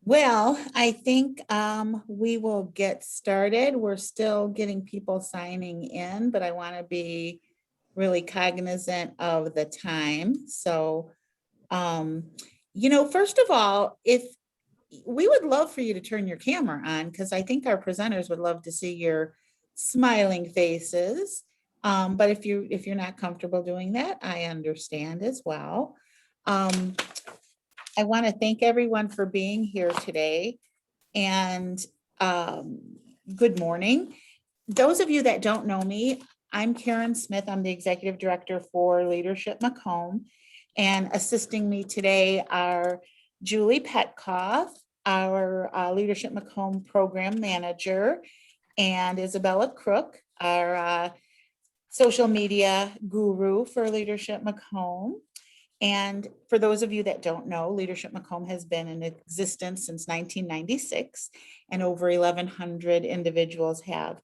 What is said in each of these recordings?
Well, I think we will get started. We're still getting people signing in, but I want to be really cognizant of the time. So, um, first of all, if we would love for you to turn your camera on, because I think our presenters would love to see your smiling faces. But if you're not comfortable doing that, I understand as well. Um, I want to thank everyone for being here today. And um, good morning. Those of you that don't know me, I'm Karen Smith. I'm the Executive Director for Leadership Macomb. And assisting me today are Julie Petkoff, our Leadership Macomb Program Manager, and Isabella Crook, our social media guru for Leadership Macomb. And for those of you that don't know, Leadership Macomb has been in existence since 1996, and over 1,100 individuals have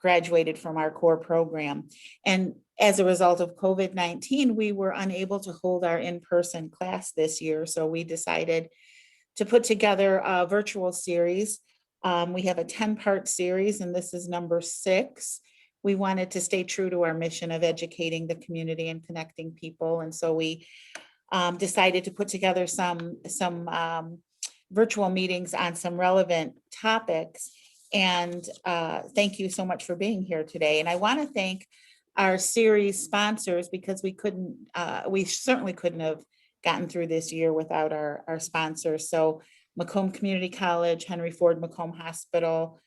graduated from our core program. And as a result of COVID-19, we were unable to hold our in-person class this year, so we decided to put together a virtual series. We have a 10-part series, and this is number 6. We wanted to stay true to our mission of educating the community and connecting people. And so we decided to put together some virtual meetings on some relevant topics. And thank you so much for being here today. And I want to thank our series sponsors, because we certainly couldn't have gotten through this year without our sponsors. So Macomb Community College, Henry Ford Macomb Hospital,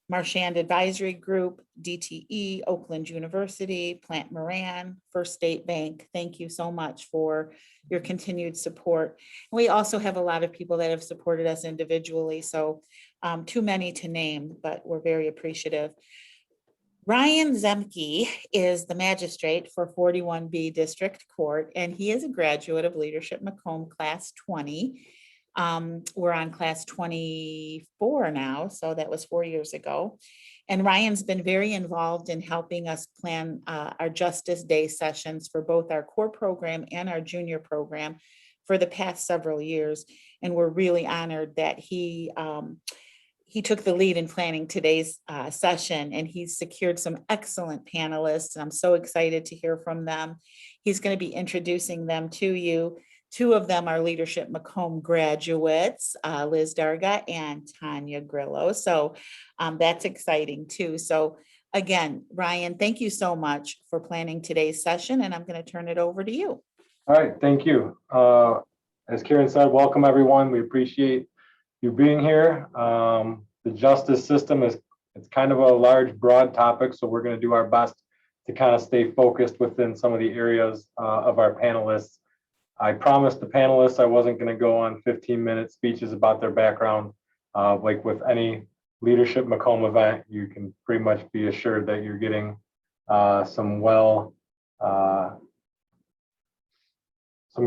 Marchand Advisory Group, DTE, Oakland University, Plant Moran, First State Bank. Thank you so much for your continued support. We also have a lot of people that have supported us individually, so too many to name, but we're very appreciative. Ryan Zemke is the magistrate for 41B District Court, and he is a graduate of Leadership Macomb Class 20. We're on class 24 now, so that was 4 years ago. And Ryan's been very involved in helping us plan our Justice Day sessions for both our core program and our junior program for the past several years. And we're really honored that he took the lead in planning today's session, and he's secured some excellent panelists. And I'm so excited to hear from them. He's going to be introducing them to you. 2 of them are Leadership Macomb graduates, Liz Darga and Tanya Grillo. So that's exciting too. So again, Ryan, thank you so much for planning today's session, and I'm going to turn it over to you. All right, thank you. As Karen said, welcome everyone. We appreciate you being here. The justice system it's kind of a large, broad topic, so we're going to do our best to kind of stay focused within some of the areas of our panelists. I promised the panelists I wasn't going to go on 15-minute speeches about their background. Like with any Leadership Macomb event, you can pretty much be assured that you're getting some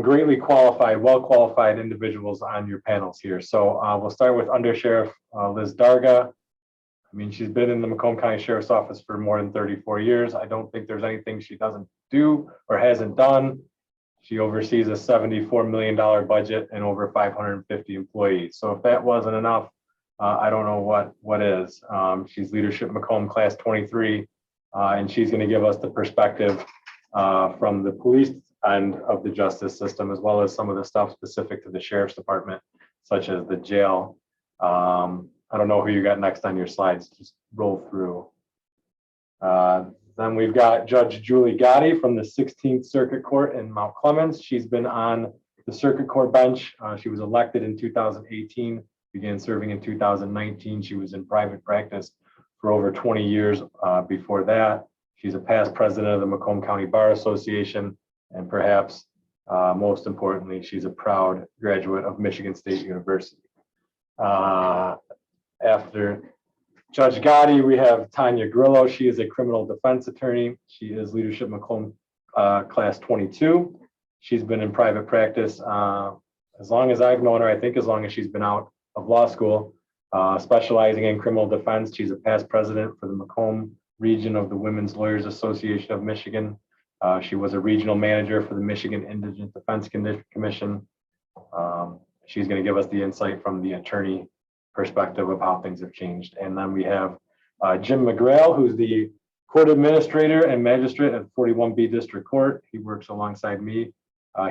greatly qualified, well-qualified individuals on your panels here. So we'll start with Under Sheriff Liz Darga. I mean, she's been in the Macomb County Sheriff's Office for more than 34 years. I don't think there's anything she doesn't do or hasn't done. She oversees a $74 million budget and over 550 employees. So if that wasn't enough, I don't know what is. She's Leadership Macomb Class 23, and she's going to give us the perspective from the police end of the justice system, as well as some of the stuff specific to the Sheriff's Department, such as the jail. I don't know who you got next on your slides. Just roll through. Then we've got Judge Julie Gotti from the 16th Circuit Court in Mount Clemens. She's been on the Circuit Court bench. She was elected in 2018, began serving in 2019. She was in private practice for over 20 years before that. She's a past president of the Macomb County Bar Association, and perhaps most importantly, she's a proud graduate of Michigan State University. After Judge Gotti, we have Tanya Grillo. She is a criminal defense attorney. She is Leadership Macomb Class 22. She's been in private practice as long as I've known her, I think as long as she's been out of law school, specializing in criminal defense. She's a past president for the Macomb region of the Women's Lawyers Association of Michigan. She was a regional manager for the Michigan Indigent Defense Commission. She's going to give us the insight from the attorney perspective of how things have changed. And then we have Jim McGrail, who's the court administrator and magistrate at 41B District Court. He works alongside me.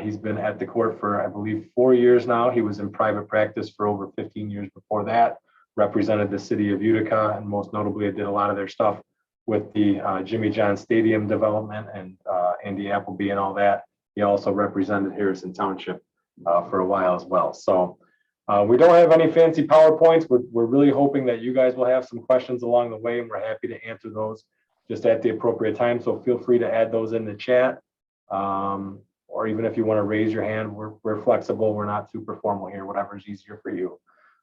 He's been at the court for, I believe, 4 years now. He was in private practice for over 15 years before that, represented the city of Utica, and most notably, did a lot of their stuff with the Jimmy John Stadium development and Andy Appleby and all that. He also represented Harrison Township for a while as well. So we don't have any fancy PowerPoints. We're really hoping that you guys will have some questions along the way, and we're happy to answer those just at the appropriate time. So feel free to add those in the chat. Or even if you want to raise your hand, we're flexible. We're not super formal here, whatever's easier for you.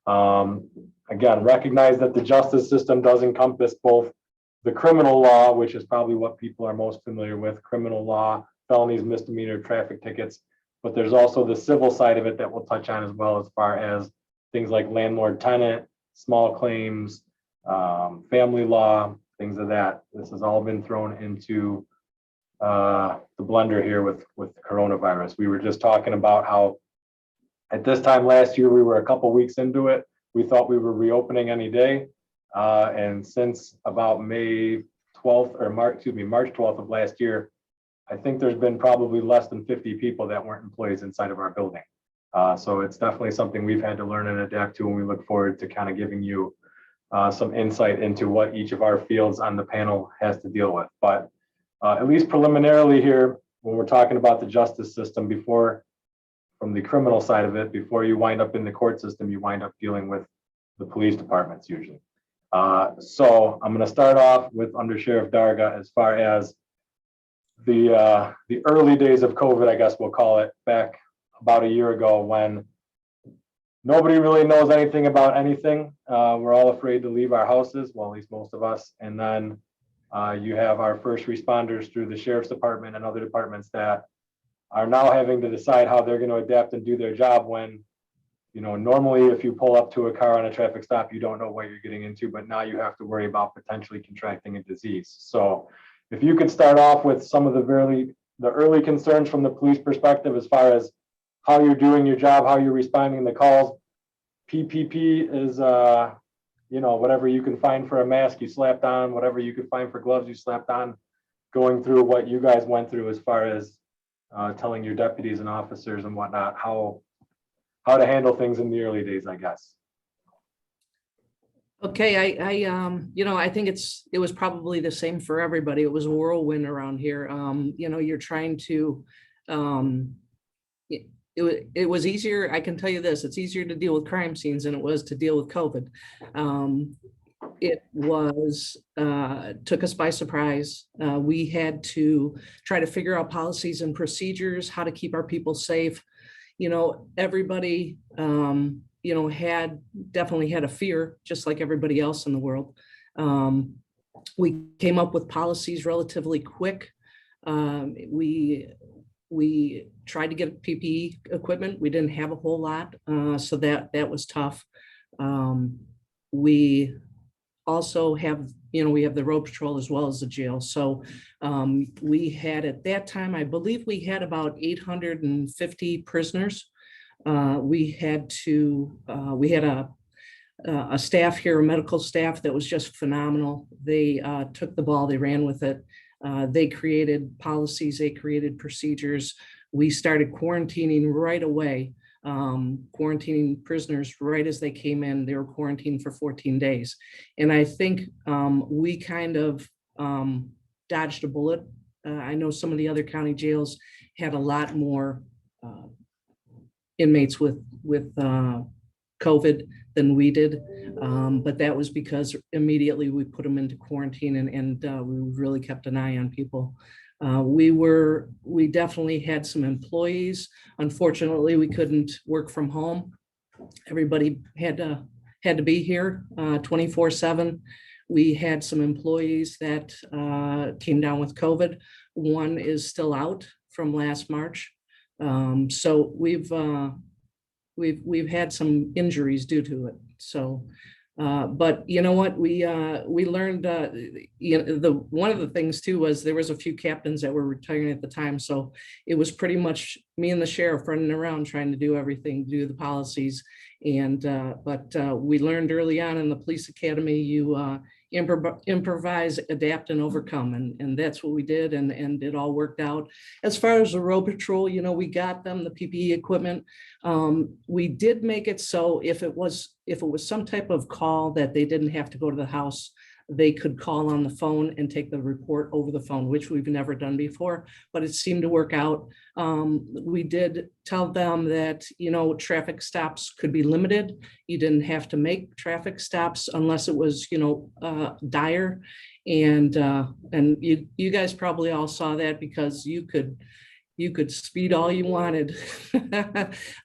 Again, recognize that the justice system does encompass both the criminal law, which is probably what people are most familiar with, criminal law, felonies, misdemeanor, traffic tickets, but there's also the civil side of it that we'll touch on as well, as far as things like landlord tenant, small claims, family law, things of that. This has all been thrown into the blender here with coronavirus. We were just talking about how at this time last year, we were a couple weeks into it. We thought we were reopening any day. And since about March 12th of last year, I think there's been probably less than 50 people that weren't employees inside of our building. So it's definitely something we've had to learn and adapt to, and we look forward to kind of giving you some insight into what each of our fields on the panel has to deal with. But at least preliminarily here, when we're talking about the justice system, from the criminal side of it, before you wind up in the court system, you wind up dealing with the police departments usually. So I'm going to start off with Under Sheriff Darga as far as the early days of COVID, I guess we'll call it, back about a year ago, when nobody really knows anything about anything. We're all afraid to leave our houses, well, at least most of us. And then you have our first responders through the sheriff's department and other departments that are now having to decide how they're going to adapt and do their job when, you know, normally if you pull up to a car on a traffic stop, you don't know what you're getting into, but now you have to worry about potentially contracting a disease. So if you could start off with some of the early concerns from the police perspective, as far as how you're doing your job, how you're responding to calls. PPP is, you know, whatever you can find for a mask, you slapped on, whatever you could find for gloves, you slapped on, going through what you guys went through as far as telling your deputies and officers and whatnot, how to handle things in the early days, I guess. Okay, I think it was probably the same for everybody. It was a whirlwind around here. You're trying to, it was easier. I can tell you this, it's easier to deal with crime scenes than it was to deal with COVID. It was, took us by surprise. We had to try to figure out policies and procedures, how to keep our people safe. Everybody, definitely had a fear, just like everybody else in the world. We came up with policies relatively quick. We tried to get PPE equipment. We didn't have a whole lot, so that was tough. We also have, we have the road patrol as well as the jail. So we had, at that time, I believe we had about 850 prisoners. We had a staff here, a medical staff that was just phenomenal. They took the ball, they ran with it. They created policies, they created procedures. We started quarantining right away, quarantining prisoners right as they came in. They were quarantined for 14 days. And I think we kind of dodged a bullet. I know some of the other county jails had a lot more inmates with COVID than we did, but that was because immediately we put them into quarantine and we really kept an eye on people. We definitely had some employees. Unfortunately, we couldn't work from home. Everybody had to be here 24/7. We had some employees that came down with COVID. One is still out from last March. So we've had some injuries due to it. So, but you know what, we learned, one of the things too was there was a few captains that were retiring at the time. So it was pretty much me and the sheriff running around trying to do everything, do the policies And, but we learned early on in the police academy, you improvise, adapt, and overcome. And that's what we did. And it all worked out. As far as the road patrol, you know, we got them the PPE equipment. We did make it so if it was some type of call that they didn't have to go to the house, they could call on the phone and take the report over the phone, which we've never done before, but it seemed to work out. We did tell them that, you know, traffic stops could be limited. You didn't have to make traffic stops unless it was, you know, dire. And you guys probably all saw that because you could speed all you wanted.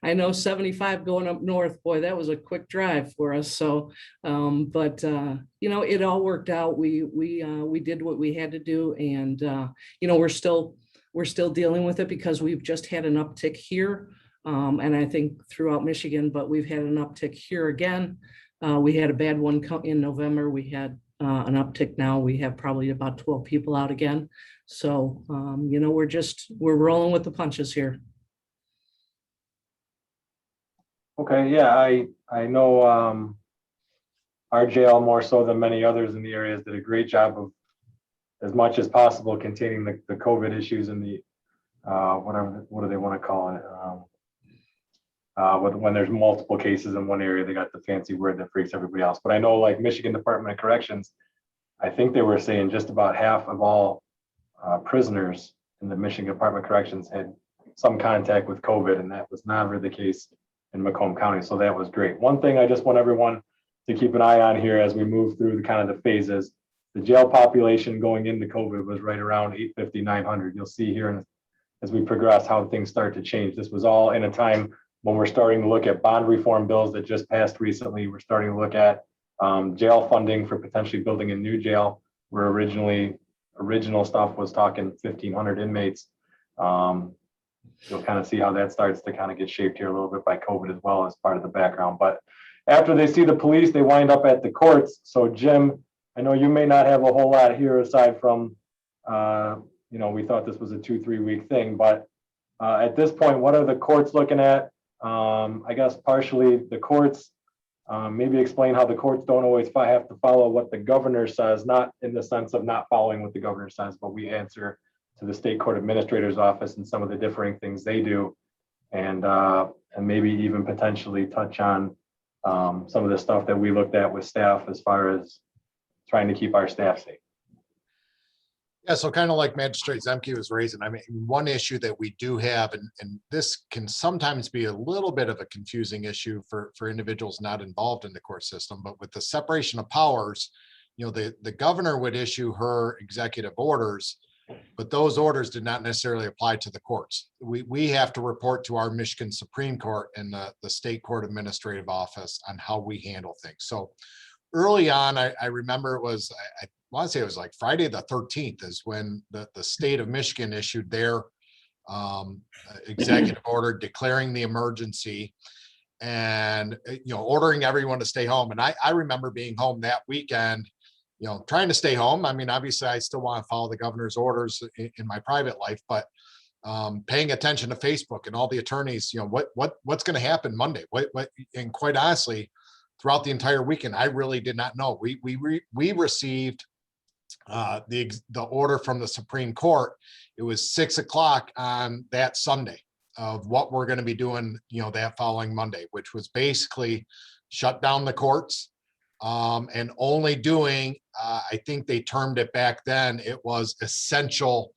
I know 75 going up north, boy, that was a quick drive for us. So, but you know, it all worked out. We did what we had to do, and you know, we're still dealing with it because we've just had an uptick here, and I think throughout Michigan, but we've had an uptick here again. We had a bad one in November. We had an uptick now. We have probably about 12 people out again. So, you know, we're rolling with the punches here. Okay, yeah, I know our jail, more so than many others in the areas, did a great job of, as much as possible, containing the COVID issues and the what do they want to call it? When there's multiple cases in one area, they got the fancy word that freaks everybody else. But I know, like Michigan Department of Corrections, I think they were saying just about half of all prisoners in the Michigan Department of Corrections had some contact with COVID, and that was never the case in Macomb County. So that was great. One thing I just want everyone to keep an eye on here as we move through the kind of the phases, the jail population going into COVID was right around 850, 900. You'll see here as we progress how things start to change. This was all in a time when we're starting to look at bond reform bills that just passed recently. We're starting to look at jail funding for potentially building a new jail, where original stuff was talking 1,500 inmates. You'll kind of see how that starts to kind of get shaped here a little bit by COVID as well as part of the background. But after they see the police, they wind up at the courts. So Jim, I know you may not have a whole lot here aside from, you know, we thought this was a 2-3 week thing, but at this point, what are the courts looking at? I guess partially the courts, maybe explain how the courts don't always have to follow what the governor says, not in the sense of not following what the governor says, but we answer to the state court administrator's office and some of the differing things they do, and maybe even potentially touch on some of the stuff that we looked at with staff as far as trying to keep our staff safe. Yeah, so kind of like Magistrate Zemke was raising, I mean, one issue that we do have, and this can sometimes be a little bit of a confusing issue for individuals not involved in the court system, but with the separation of powers, you know, the governor would issue her executive orders, but those orders did not necessarily apply to the courts. We have to report to our Michigan Supreme Court and the State Court Administrative Office on how we handle things. So early on, I remember it was, I want to say it was like Friday the 13th is when the state of Michigan issued their executive order declaring the emergency and, you know, ordering everyone to stay home. And I remember being home that weekend, you know, trying to stay home. I mean, obviously I still want to follow the governor's orders in my private life, but paying attention to Facebook and all the attorneys, you know, what's going to happen Monday? And quite honestly, throughout the entire weekend, I really did not know. We received the order from the Supreme Court. It was 6 o'clock on that Sunday of what we're going to be doing, you know, that following Monday, which was basically shut down the courts and only doing, I think they termed it back then, it was essential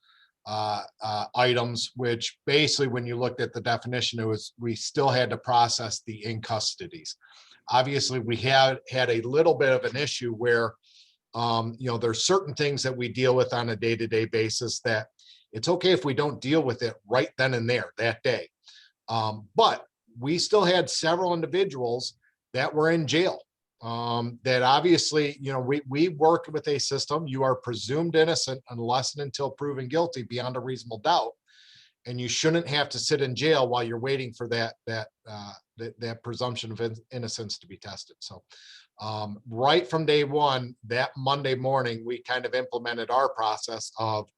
items, which basically when you looked at the definition, it was, we still had to process the in custodies. Obviously, we had a little bit of an issue where, you know, there's certain things that we deal with on a day-to-day basis that it's okay if we don't deal with it right then and there that day. But we still had several individuals that were in jail that obviously, you know, we worked with a system. You are presumed innocent unless and until proven guilty beyond a reasonable doubt. And you shouldn't have to sit in jail while you're waiting for that presumption of innocence to be tested. So right from day one, that Monday morning, we kind of implemented our process of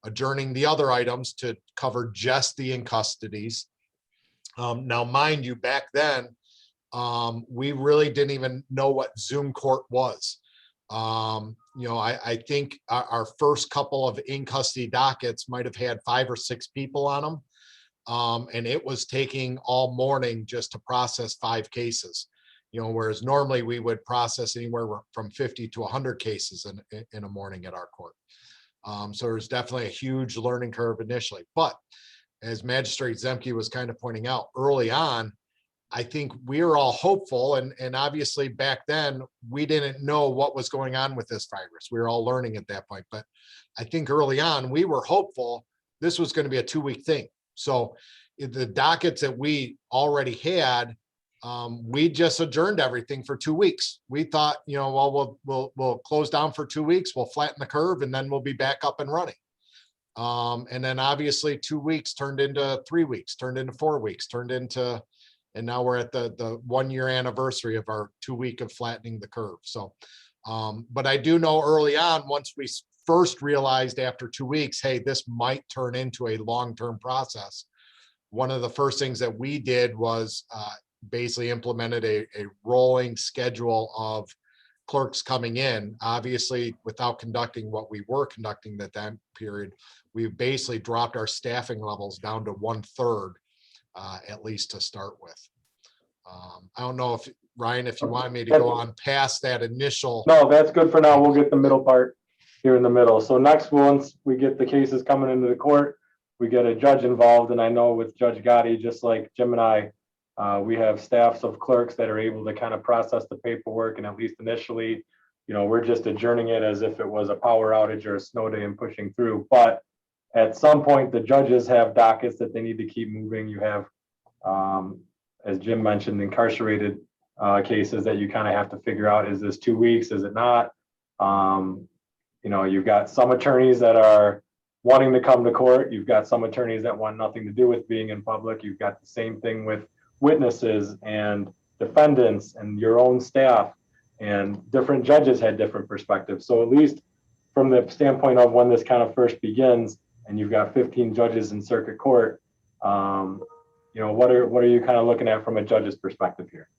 adjourning the other items to cover just the in custodies. Now, mind you, back then, we really didn't even know what Zoom court was. I think our first couple of in custody dockets might have had 5 or 6 people on them. And it was taking all morning just to process 5 cases, whereas normally we would process anywhere from 50 to 100 cases in a morning at our court. So there's definitely a huge learning curve initially, but as Magistrate Zemke was kind of pointing out early on, I think we were all hopeful, and obviously back then we didn't know what was going on with this virus. We were all learning at that point, but I think early on we were hopeful this was going to be a 2-week thing. So the dockets that we already had, we just adjourned everything for 2 weeks. We thought, well, we'll close down for 2 weeks, we'll flatten the curve, and then we'll be back up and running. And then obviously 2 weeks turned into 3 weeks, turned into 4 weeks, and now we're at the 1-year anniversary of our 2 week of flattening the curve. So, but I do know early on, once we first realized after 2 weeks, hey, this might turn into a long-term process. One of the first things that we did was basically implemented a rolling schedule of clerks coming in. Obviously, without conducting what we were conducting at that period, we basically dropped our staffing levels down to 1/3, at least to start with. I don't know if, Ryan, if you want me to go on past that initial. No, that's good for now. We'll get the middle part here in the middle. So next, once we get the cases coming into the court, we get a judge involved. And I know with Judge Gotti, just like Jim and I, we have staffs of clerks that are able to kind of process the paperwork. And at least initially, we're just adjourning it as if it was a power outage or a snow day and pushing through. But at some point, the judges have dockets that they need to keep moving. You have, as Jim mentioned, incarcerated cases that you kind of have to figure out, is this 2 weeks? Is it not? You've got some attorneys that are wanting to come to court. You've got some attorneys that want nothing to do with being in public. You've got the same thing with witnesses and defendants and your own staff, and different judges had different perspectives. So at least from the standpoint of when this kind of first begins, and you've got 15 judges in circuit court, what are you kind of looking at from a judge's perspective here?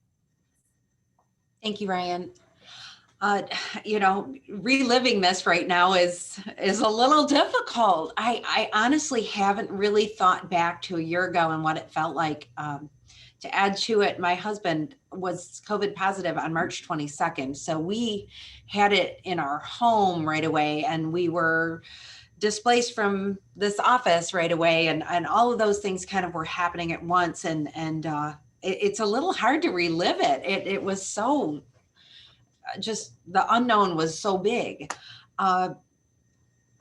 Thank you, Ryan. Reliving this right now is a little difficult. I honestly haven't really thought back to a year ago and what it felt like. To add to it, my husband was COVID positive on March 22nd. So we had it in our home right away, and we were displaced from this office right away. And all of those things kind of were happening at once. And it's a little hard to relive it. It was so, just the unknown was so big. I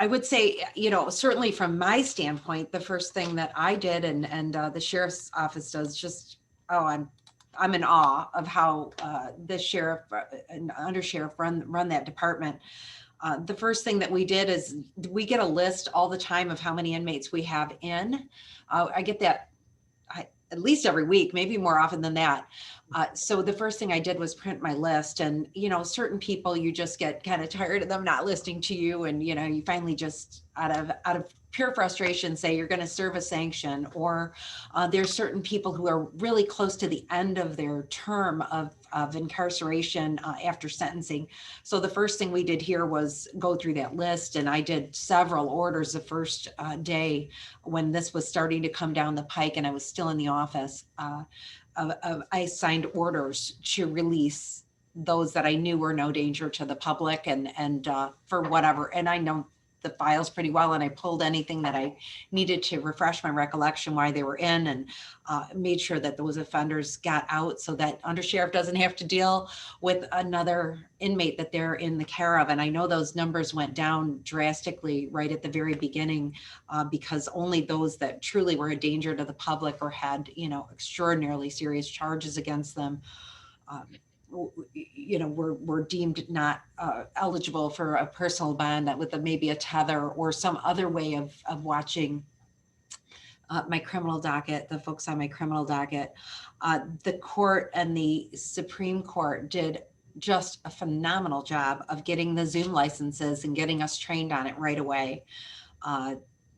would say, certainly from my standpoint, the first thing that I did and the sheriff's office does, just, I'm in awe of how the sheriff and undersheriff run that department. The first thing that we did is we get a list all the time of how many inmates we have in. I get that at least every week, maybe more often than that. So the first thing I did was print my list, and, certain people, you just get kind of tired of them not listening to you. And, you finally just out of pure frustration say you're going to serve a sanction, or there's certain people who are really close to the end of their term of incarceration after sentencing. So the first thing we did here was go through that list, and I did several orders the first day when this was starting to come down the pike and I was still in the office. I signed orders to release those that I knew were no danger to the public, and for whatever, and I know the files pretty well, and I pulled anything that I needed to refresh my recollection why they were in, and made sure that those offenders got out so that undersheriff doesn't have to deal with another inmate that they're in the care of. And I know those numbers went down drastically right at the very beginning because only those that truly were a danger to the public or had, extraordinarily serious charges against them were deemed not eligible for a personal bond with maybe a tether or some other way of watching my criminal docket, the folks on my criminal docket. The court and the Supreme Court did just a phenomenal job of getting the Zoom licenses and getting us trained on it right away.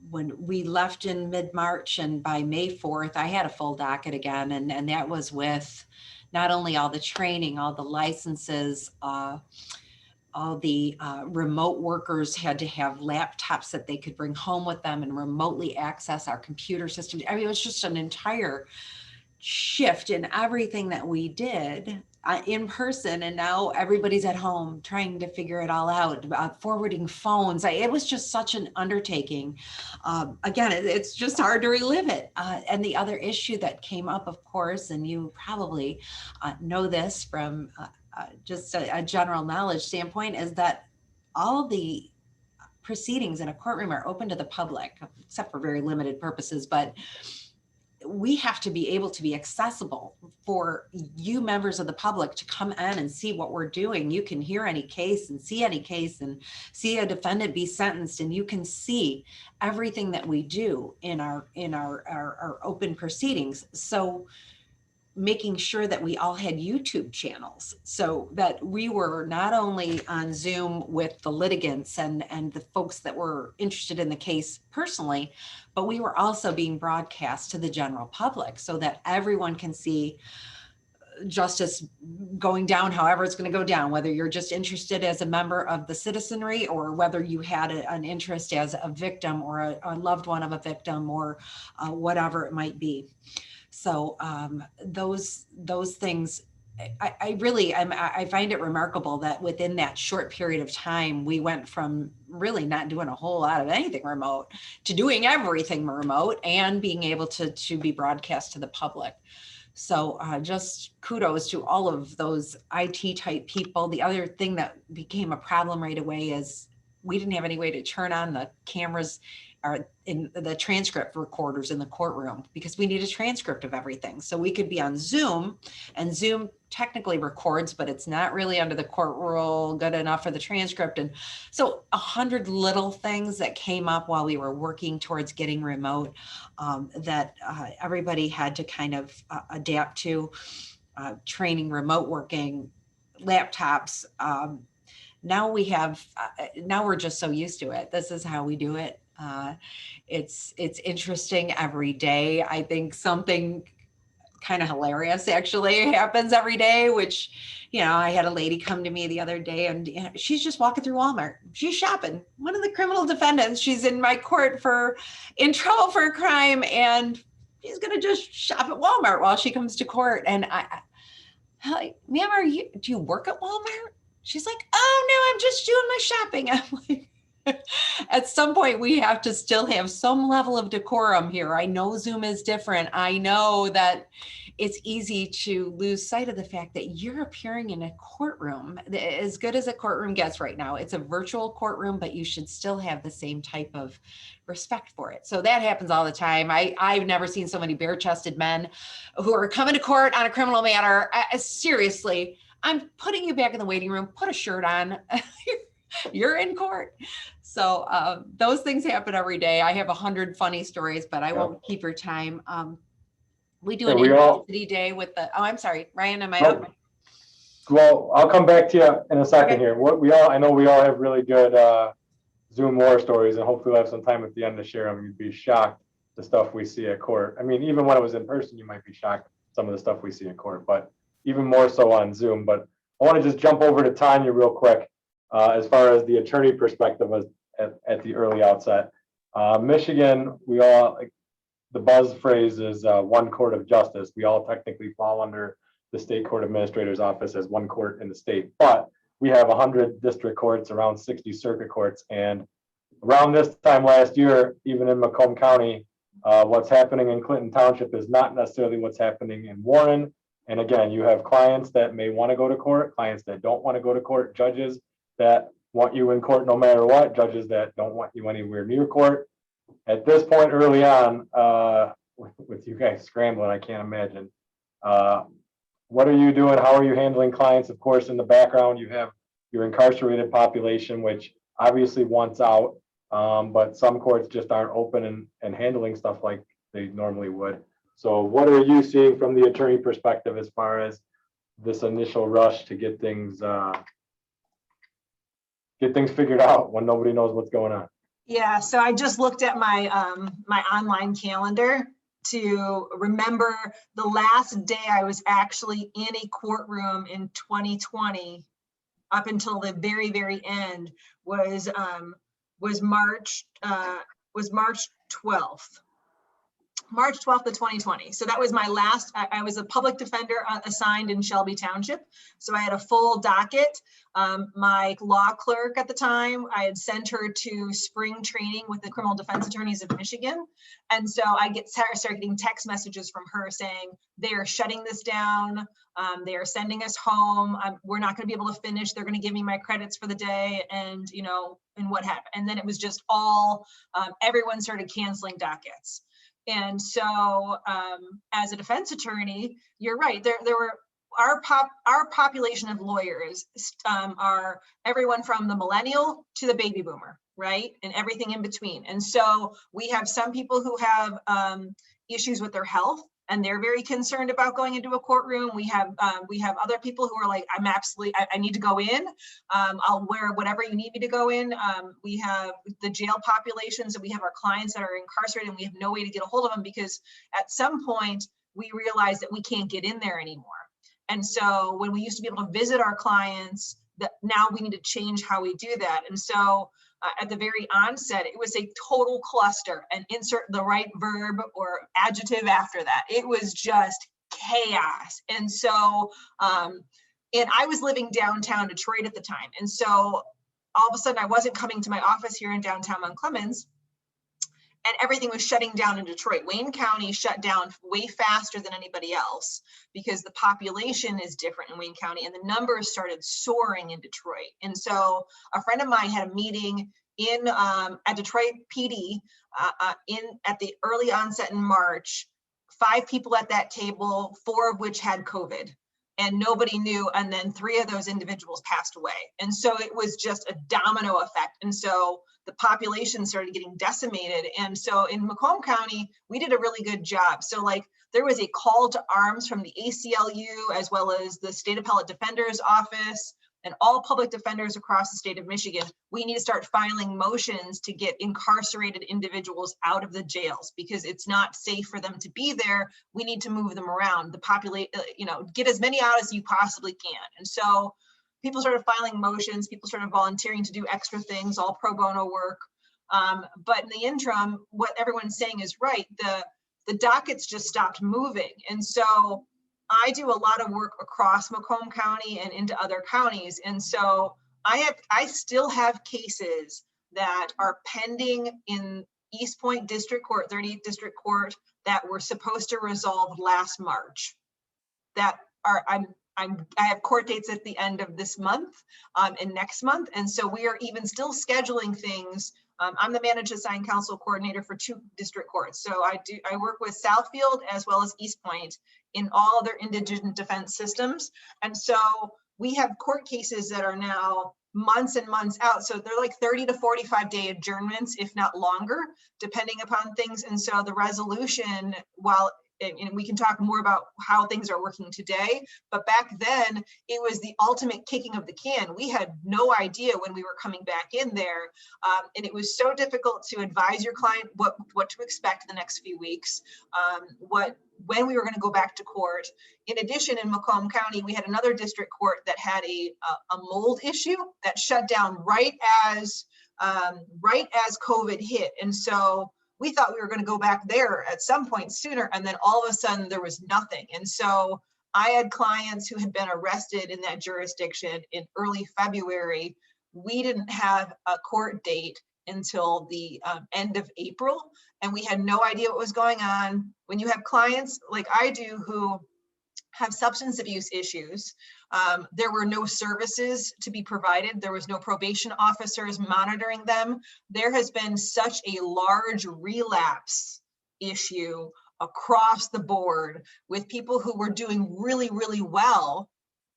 When we left in mid-March, and by May 4th, I had a full docket again, and that was with not only all the training, all the licenses, all the remote workers had to have laptops that they could bring home with them and remotely access our computer system. I mean, it was just an entire shift in everything that we did in person, and now everybody's at home trying to figure it all out, forwarding phones. It was just such an undertaking. Again, it's just hard to relive it. And the other issue that came up, of course, and you probably know this from just a general knowledge standpoint, is that all the proceedings in a courtroom are open to the public, except for very limited purposes, but we have to be able to be accessible for you members of the public to come in and see what we're doing. You can hear any case and see see a defendant be sentenced, and you can see everything that we do in our open proceedings. So making sure that we all had YouTube channels so that we were not only on Zoom with the litigants and the folks that were interested in the case personally, but we were also being broadcast to the general public so that everyone can see justice going down however it's going to go down, whether you're just interested as a member of the citizenry or whether you had an interest as a victim or a loved one of a victim or whatever it might be. So those things, I find it remarkable that within that short period of time, we went from really not doing a whole lot of anything remote to doing everything remote and being able to be broadcast to the public. So just kudos to all of those IT type people. The other thing that became a problem right away is we didn't have any way to turn on the cameras or in the transcript recorders in the courtroom because we need a transcript of everything. So we could be on Zoom, and Zoom technically records, but it's not really under the court rule good enough for the transcript. And so 100 little things that came up while we were working towards getting remote that everybody had to kind of adapt to, training, remote working, laptops. Now we have, now we're just so used to it. This is how we do it. It's interesting every day. I think something kind of hilarious actually happens every day, which, you know, I had a lady come to me the other day and she's just walking through Walmart. She's shopping. One of the criminal defendants, she's in my court in trouble for a crime, and she's going to just shop at Walmart while she comes to court. And ma'am, do you work at Walmart? She's like, oh no, I'm just doing my shopping. I'm like, at some point we have to still have some level of decorum here. I know Zoom is different. I know that it's easy to lose sight of the fact that you're appearing in a courtroom, as good as a courtroom gets right now. It's a virtual courtroom, but you should still have the same type of respect for it. So that happens all the time. I've never seen so many bare-chested men who are coming to court on a criminal matter. Seriously, I'm putting you back in the waiting room, put a shirt on. You're in court. So those things happen every day. I have 100 funny stories, but I won't keep your time. We do an University Day with the, oh, I'm sorry, Ryan, am I up? Well, I'll come back to you in a second here. I know we all have really good Zoom war stories, and hopefully we'll have some time at the end to share them. You'd be shocked the stuff we see at court. I mean, even when it was in person, you might be shocked some of the stuff we see in court, but even more so on Zoom. But I want to just jump over to Tanya real quick. As far as the attorney perspective at the early outset. Michigan, the buzz phrase is one court of justice. We all technically fall under the state court administrator's office as one court in the state, but we have 100 district courts, around 60 circuit courts. And around this time last year, even in Macomb County, what's happening in Clinton Township is not necessarily what's happening in Warren. And again, you have clients that may want to go to court, clients that don't want to go to court, judges that want you in court no matter what, judges that don't want you anywhere near court. At this point early on, with you guys scrambling, I can't imagine. What are you doing? How are you handling clients? Of course, in the background, you have your incarcerated population, which obviously wants out, but some courts just aren't open and handling stuff like they normally would. So what are you seeing from the attorney perspective as far as this initial rush to get things figured out when nobody knows what's going on? Yeah, so I just looked at my my online calendar, to remember the last day I was actually in a courtroom in 2020 up until the very, very end was March 12th. March 12th of 2020. So that was my last, I was a public defender assigned in Shelby Township. So I had a full docket. My law clerk at the time, I had sent her to spring training with the criminal defense attorneys of Michigan. And so I started getting text messages from her saying, they are shutting this down. They are sending us home. We're not going to be able to finish. They're going to give me my credits for the day, and and what happened. And then it was just all, everyone started canceling dockets. And so as a defense attorney, you're right, there were our population of lawyers are everyone from the millennial to the baby boomer, right? And everything in between. And so we have some people who have issues with their health, and they're very concerned about going into a courtroom. We have other people who are like, I need to go in. I'll wear whatever you need me to go in. We have the jail populations, and we have our clients that are incarcerated, and we have no way to get a hold of them because at some point we realized that we can't get in there anymore. And so when we used to be able to visit our clients, that now we need to change how we do that. And so at the very onset, it was a total cluster, and insert the right verb or adjective after that. It was just chaos. And so, and I was living downtown Detroit at the time. And so all of a sudden I wasn't coming to my office here in downtown Mount Clemens, and everything was shutting down in Detroit. Wayne County shut down way faster than anybody else because the population is different in Wayne County, and the numbers started soaring in Detroit. And so a friend of mine had a meeting in at Detroit PD at the early onset in March. 5 people at that table, 4 of which had COVID, and nobody knew. And then 3 of those individuals passed away. And so it was just a domino effect. And so the population started getting decimated. And so in Macomb County, we did a really good job. So like there was a call to arms from the ACLU, as well as the State Appellate Defender's Office, and all public defenders across the state of Michigan. We need to start filing motions to get incarcerated individuals out of the jails because it's not safe for them to be there. We need to move them around, get as many out as you possibly can. And so people started filing motions, people started volunteering to do extra things, all pro bono work. But in the interim, what everyone's saying is right, the dockets just stopped moving. And so I do a lot of work across Macomb County and into other counties. And so I still have cases that are pending in East Point District Court, 30th District Court, that were supposed to resolve last March. That are, I have court dates at the end of this month and next month. And so we are even still scheduling things. I'm the managed assigned counsel coordinator for 2 district courts. So I work with Southfield as well as East Point in all their indigent defense systems. And so we have court cases that are now months and months out. So they're like 30 to 45 day adjournments, if not longer, depending upon things. And so the resolution, and we can talk more about how things are working today, but back then it was the ultimate kicking of the can. We had no idea when we were coming back in there. And it was so difficult to advise your client what to expect the next few weeks, when we were going to go back to court. In addition, in Macomb County, we had another district court that had a mold issue that shut down right as COVID hit. And so we thought we were going to go back there at some point sooner, and then all of a sudden there was nothing. And so I had clients who had been arrested in that jurisdiction in early February. We didn't have a court date until the end of April, and we had no idea what was going on. When you have clients like I do who have substance abuse issues, there were no services to be provided. There was no probation officers monitoring them. There has been such a large relapse issue across the board with people who were doing really, really well,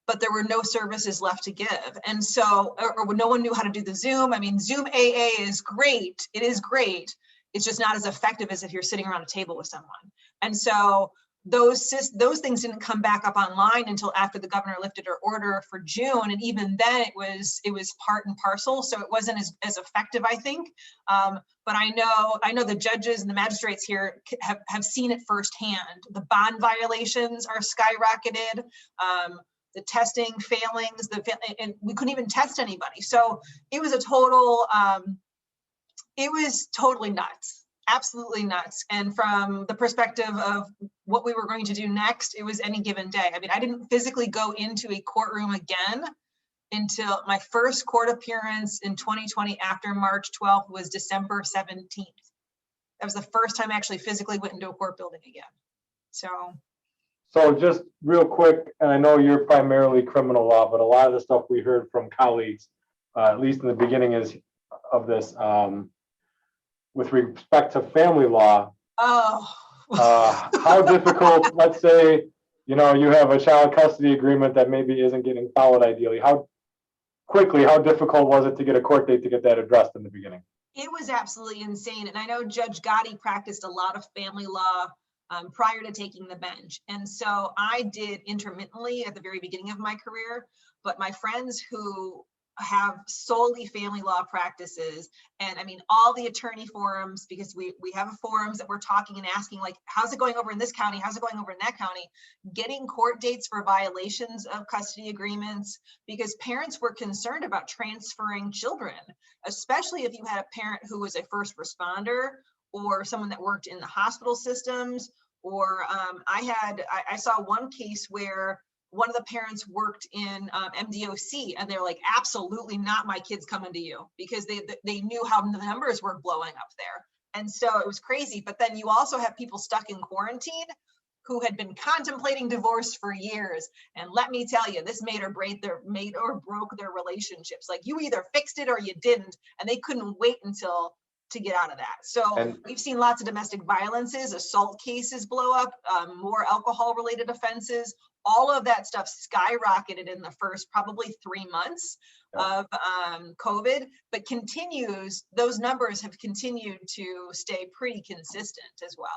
but there were no services left to give. And so, or no one knew how to do the Zoom. I mean, Zoom AA is great. It is great. It's just not as effective as if you're sitting around a table with someone. And so those things didn't come back up online until after the governor lifted her order for June. And even then it was part and parcel. So it wasn't as effective, I think. But I know the judges and the magistrates here have seen it firsthand. The bond violations are skyrocketed. The testing failings, and we couldn't even test anybody. So it was it was totally nuts, absolutely nuts. And from the perspective of what we were going to do next, it was any given day. I mean, I didn't physically go into a courtroom again until my first court appearance in 2020 after March 12th was December 17th. That was the first time I actually physically went into a court building again. So just real quick, and I know you're primarily criminal law, but a lot of the stuff we heard from colleagues, at least in the beginning of this, with respect to family law, how difficult, let's say, you have a child custody agreement that maybe isn't getting followed ideally. How difficult was it to get a court date to get that addressed in the beginning? It was absolutely insane. And I know Judge Gotti practiced a lot of family law prior to taking the bench. And so I did intermittently at the very beginning of my career, but my friends who have solely family law practices, and I mean, all the attorney forums, because we have forums that we're talking and asking, like, how's it going over in this county? How's it going over in that county? Getting court dates for violations of custody agreements, because parents were concerned about transferring children, especially if you had a parent who was a first responder or someone that worked in the hospital systems, or I saw one case where one of the parents worked in MDOC, and they're like, absolutely not, my kids coming to you, because they knew how the numbers were blowing up there. And so it was crazy. But then you also have people stuck in quarantine who had been contemplating divorce for years. And let me tell you, this made or broke their relationships. Like, you either fixed it or you didn't, and they couldn't wait to get out of that. So we've seen lots of domestic violences, assault cases blow up, more alcohol related offenses. All of that stuff skyrocketed in the first probably 3 months of COVID, but those numbers have continued to stay pretty consistent as well.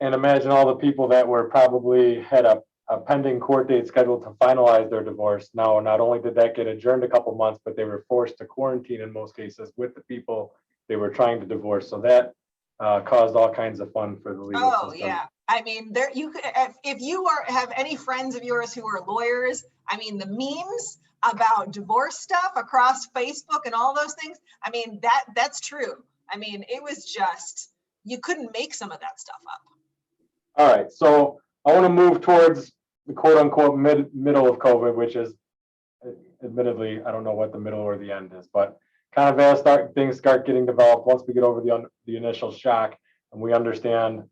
And imagine all the people that were probably had a pending court date scheduled to finalize their divorce. Now, not only did that get adjourned a couple months, but they were forced to quarantine in most cases with the people they were trying to divorce. So that caused all kinds of fun for the legal system. Yeah. I mean, if you have any friends of yours who are lawyers, I mean, the memes about divorce stuff across Facebook and all those things, I mean, that's true. I mean, it was just, you couldn't make some of that stuff up. All right. So I want to move towards the quote unquote middle of COVID, which is admittedly, I don't know what the middle or the end is, but kind of as things start getting developed, once we get over the initial shock and we understand,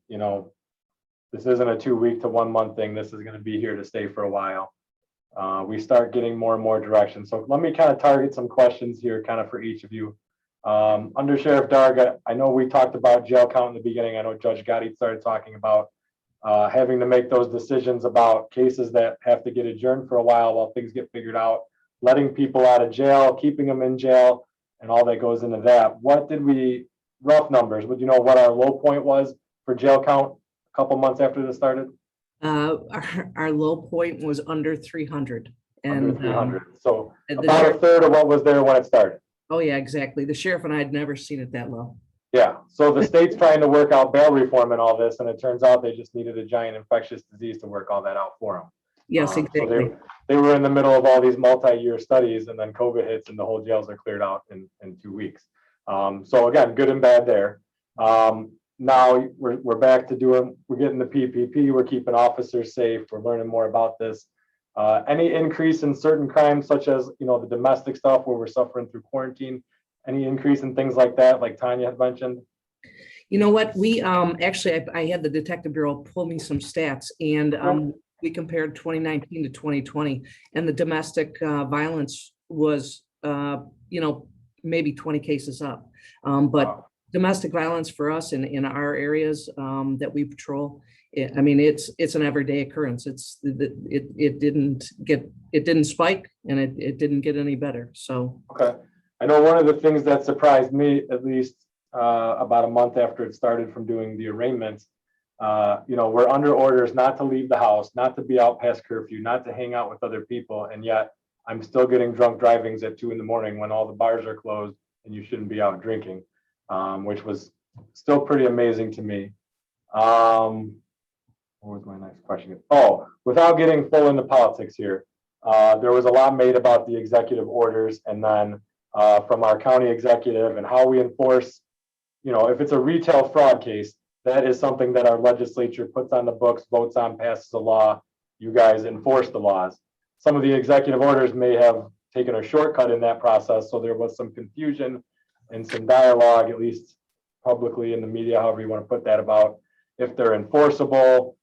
this isn't a 2-week to 1 month thing. This is going to be here to stay for a while. We start getting more and more direction. So let me kind of target some questions here kind of for each of you. Under Sheriff Darga, I know we talked about jail count in the beginning. I know Judge Gotti started talking about having to make those decisions about cases that have to get adjourned for a while things get figured out, letting people out of jail, keeping them in jail, and all that goes into that. What did rough numbers, would you know what our low point was for jail count a couple months after this started? Our low point was under 300. Under 300. So about a third of what was there when it started. Oh yeah, exactly. The sheriff and I had never seen it that low. Yeah. So the state's trying to work out bail reform and all this, and it turns out they just needed a giant infectious disease to work all that out for them. Yes, exactly. So they were in the middle of all these multi-year studies, and then COVID hits and the whole jails are cleared out in 2 weeks. So again, good and bad there. Now we're back to we're getting the PPP, we're keeping officers safe, we're learning more about this. Any increase in certain crimes, such as, the domestic stuff where we're suffering through quarantine, any increase in things like that, like Tanya had mentioned? You know what, we actually, I had the Detective Bureau pull me some stats, and we compared 2019 to 2020, and the domestic violence was, maybe 20 cases up. But domestic violence for us in our areas that we patrol, it's an everyday occurrence. It didn't spike, and it didn't get any better. So okay, I know one of the things that surprised me, at least about a month after it started, from doing the arraignments, we're under orders not to leave the house, not to be out past curfew, not to hang out with other people. And yet I'm still getting drunk drivings at 2 a.m. when all the bars are closed and you shouldn't be out drinking, which was still pretty amazing to me. What was my next question? Oh, without getting full into politics here, there was a lot made about the executive orders and then from our county executive and how we enforce, if it's a retail fraud case, that is something that our legislature puts on the books, votes on, passes a law. You guys enforce the laws. Some of the executive orders may have taken a shortcut in that process. So there was some confusion and some dialogue, at least publicly in the media, however you want to put that, about if they're enforceable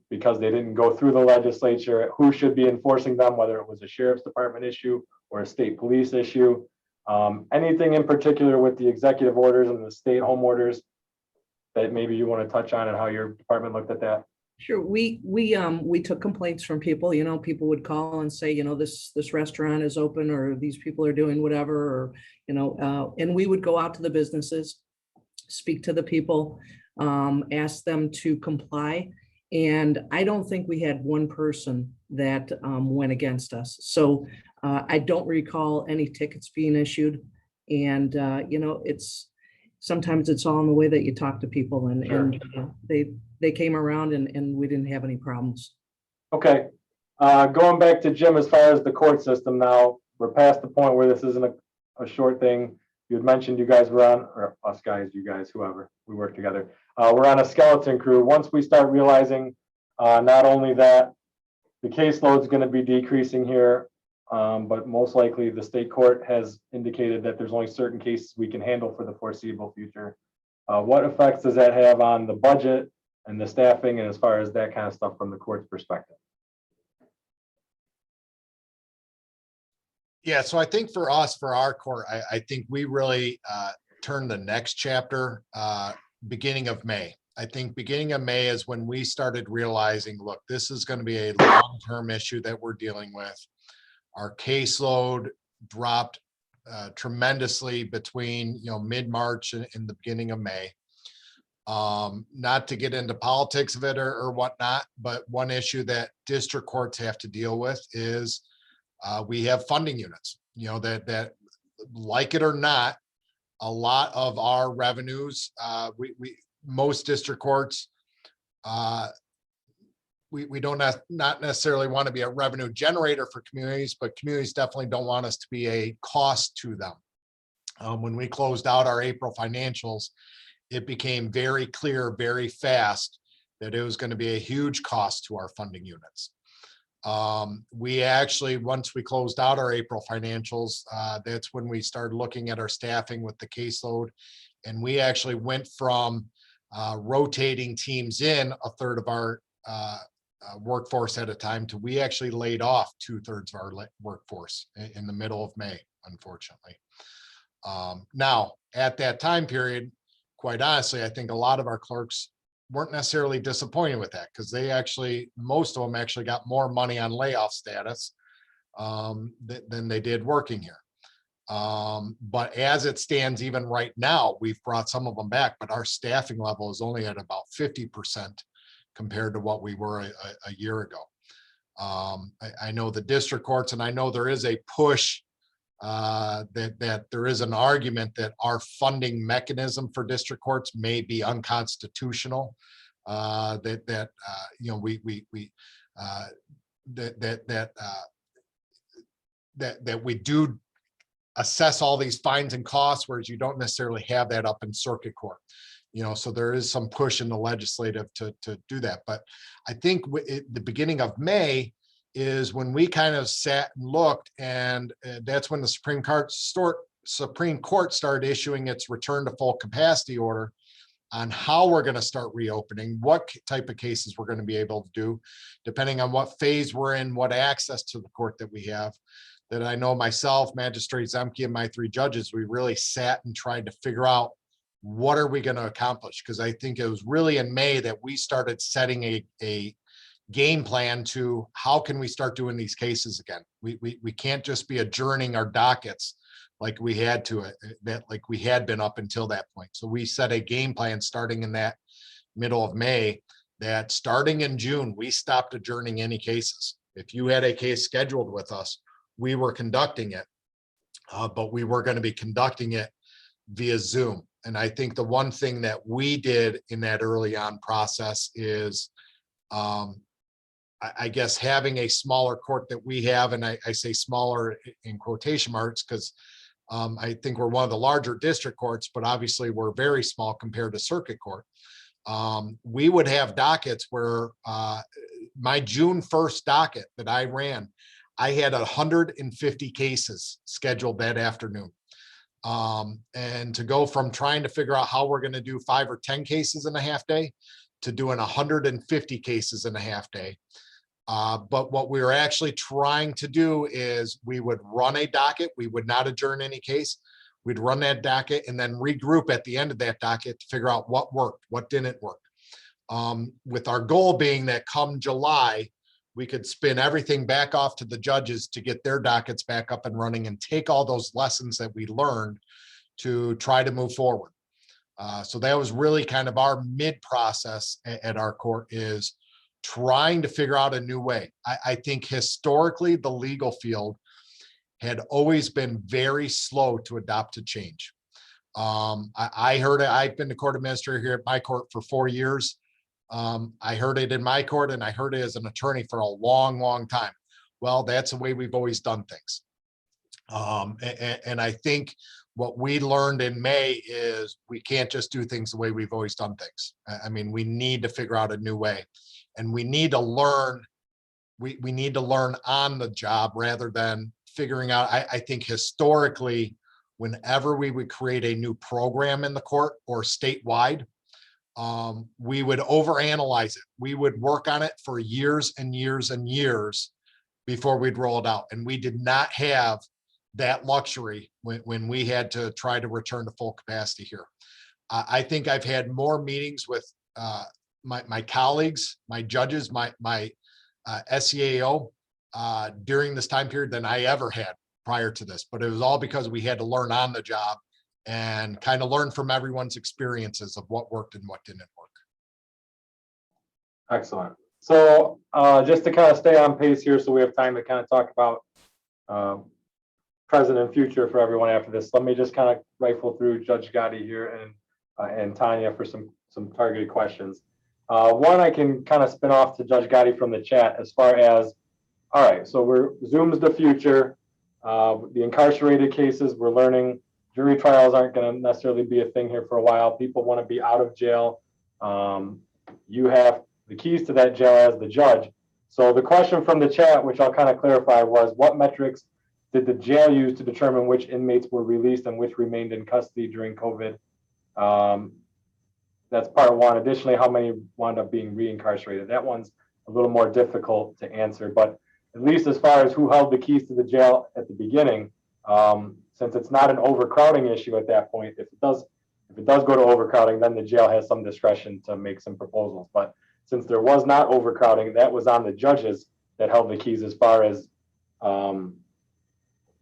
because they didn't go through the legislature, who should be enforcing them, whether it was a sheriff's department issue or a state police issue. Anything in particular with the executive orders and the state home orders that maybe you want to touch on and how your department looked at that? Sure. We took complaints from people, people would call and say, this restaurant is open or these people are doing whatever, or, and we would go out to the businesses, speak to the people, ask them to comply. And I don't think we had one person that went against us. So I don't recall any tickets being issued. And, sometimes it's all in the way that you talk to people and, Sure. and they came around and we didn't have any problems. Okay. Going back to Jim, as far as the court system now, we're past the point where this isn't a short thing. You had mentioned you guys were on, or us guys, you guys, whoever, we work together. We're on a skeleton crew. Once we start realizing not only that the caseload is going to be decreasing here, but most likely the state court has indicated that there's only certain cases we can handle for the foreseeable future. What effects does that have on the budget and the staffing and as far as that kind of stuff from the court's perspective? Yeah, so I think for us, for our court, I think we really turned the next chapter beginning of May. I think beginning of May is when we started realizing, look, this is going to be a long-term issue that we're dealing with. Our caseload dropped tremendously between mid-March and the beginning of May. Not to get into politics of it or whatnot, but one issue that district courts have to deal with is we have funding units, that like it or not, a lot of our revenues, most district courts, we don't not necessarily want to be a revenue generator for communities, but communities definitely don't want us to be a cost to them. When we closed out our April financials, it became very clear very fast that it was going to be a huge cost to our funding units. We actually, once we closed out our April financials, that's when we started looking at our staffing with the caseload. And we actually went from rotating teams in a third of our workforce at a time to we actually laid off 2/3 of our workforce in the middle of May, unfortunately. Now, at that time period, quite honestly, I think a lot of our clerks weren't necessarily disappointed with that because they actually, most of them actually got more money on layoff status than they did working here. But as it stands, even right now, we've brought some of them back, but our staffing level is only at about 50% compared to what we were a year ago. I know the district courts, and I know there is a push that there is an argument that our funding mechanism for district courts may be unconstitutional. That we do assess all these fines and costs, whereas you don't necessarily have that up in circuit court. So there is some push in the legislative to do that. But I think the beginning of May is when we kind of sat and looked, and that's when the Supreme Court started issuing its return to full capacity order on how we're going to start reopening, what type of cases we're going to be able to do, depending on what phase we're in, what access to the court that we have. That I know myself, Magistrate Zemke, and my 3 judges, we really sat and tried to figure out what are we going to accomplish? Because I think it was really in May that we started setting a game plan to how can we start doing these cases again. We can't just be adjourning our dockets like we had been up until that point. So we set a game plan starting in that middle of May, that starting in June, we stopped adjourning any cases. If you had a case scheduled with us, we were conducting it, but we were going to be conducting it via Zoom. And I think the one thing that we did in that early on process is, I guess, having a smaller court that we have, and I say smaller in quotation marks because I think we're one of the larger district courts, but obviously we're very small compared to circuit court. We would have dockets where my June 1st docket that I ran, I had 150 cases scheduled that afternoon. And to go from trying to figure out how we're going to do 5 or 10 cases in a half day to doing 150 cases in a half day. But what we were actually trying to do is we would run a docket. We would not adjourn any case. We'd run that docket and then regroup at the end of that docket to figure out what worked, what didn't work. With our goal being that come July, we could spin everything back off to the judges to get their dockets back up and running and take all those lessons that we learned to try to move forward. So that was really kind of our mid-process at our court, is trying to figure out a new way. I think historically the legal field had always been very slow to adopt to change. I heard it. I've been the court administrator here at my court for 4 years. I heard it in my court and I heard it as an attorney for a long, long time. Well, that's the way we've always done things. And I think what we learned in May is we can't just do things the way we've always done things. I mean, we need to figure out a new way, and we need to learn. We need to learn on the job rather than figuring out. I think historically, whenever we would create a new program in the court or statewide, we would overanalyze it. We would work on it for years and years and years before we'd roll it out. And we did not have that luxury when we had to try to return to full capacity here. I think I've had more meetings with my colleagues, my judges, my SCAO during this time period than I ever had prior to this. But it was all because we had to learn on the job and kind of learn from everyone's experiences of what worked and what didn't work. Excellent. So just to kind of stay on pace here, so we have time to kind of talk about present and future for everyone after this. Let me just kind of rifle through Judge Gotti here and Tanya for some targeted questions. One, I can kind of spin off to Judge Gotti from the chat as far as, all right, so Zoom's the future. The incarcerated cases, we're learning jury trials aren't going to necessarily be a thing here for a while. People want to be out of jail. You have the keys to that jail as the judge. So the question from the chat, which I'll kind of clarify, was what metrics did the jail use to determine which inmates were released and which remained in custody during COVID? That's part one. Additionally, how many wound up being reincarcerated? That one's a little more difficult to answer, but at least as far as who held the keys to the jail at the beginning, since it's not an overcrowding issue at that point, if it does go to overcrowding, then the jail has some discretion to make some proposals. But since there was not overcrowding, that was on the judges that held the keys as far as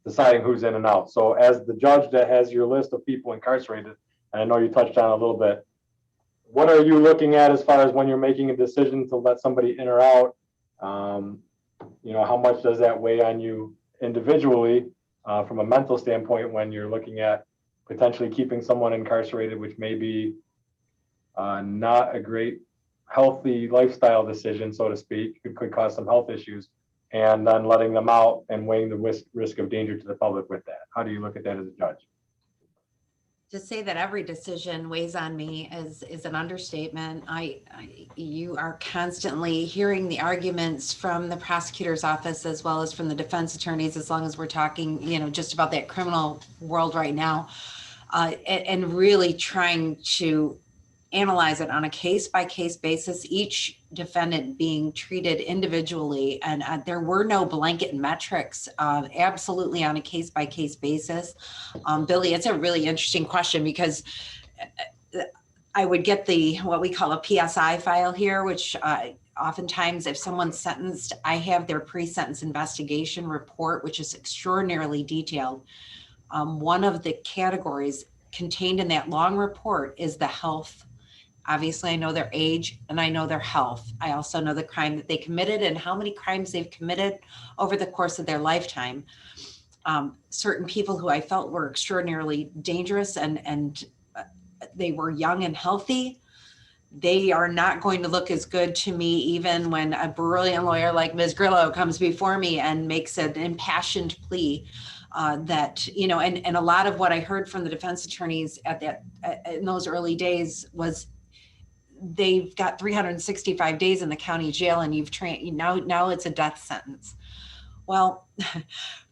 deciding who's in and out. So as the judge that has your list of people incarcerated, and I know you touched on it a little bit, what are you looking at as far as when you're making a decision to let somebody in or out? How much does that weigh on you individually from a mental standpoint when you're looking at potentially keeping someone incarcerated, which may be not a great healthy lifestyle decision, so to speak. It could cause some health issues, and then letting them out and weighing the risk of danger to the public with that. How do you look at that as a judge? To say that every decision weighs on me is an understatement. You are constantly hearing the arguments from the prosecutor's office as well as from the defense attorneys, as long as we're talking, just about that criminal world right now, and really trying to analyze it on a case-by-case basis, each defendant being treated individually. And there were no blanket metrics, absolutely on a case-by-case basis. Billy, it's a really interesting question because I would get what we call a PSI file here, which oftentimes if someone's sentenced, I have their pre-sentence investigation report, which is extraordinarily detailed. One of the categories contained in that long report is the health Obviously, I know their age and I know their health. I also know the crime that they committed and how many crimes they've committed over the course of their lifetime. Certain people who I felt were extraordinarily dangerous and they were young and healthy, they are not going to look as good to me even when a brilliant lawyer like Ms. Grillo comes before me and makes an impassioned plea that, you know, and a lot of what I heard from the defense attorneys in those early days was they've got 365 days in the county jail and you've trained, now it's a death sentence. Well,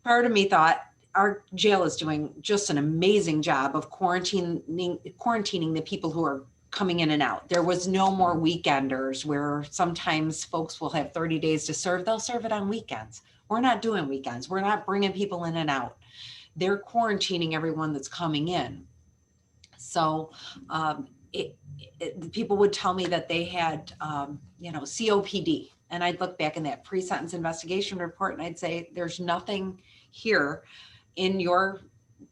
part of me thought our jail is doing just an amazing job of quarantining the people who are coming in and out. There was no more weekenders where sometimes folks will have 30 days to serve. They'll serve it on weekends. We're not doing weekends. We're not bringing people in and out. They're quarantining everyone that's coming in. So people would tell me that they had, COPD. And I'd look back in that pre-sentence investigation report and I'd say, there's nothing here in your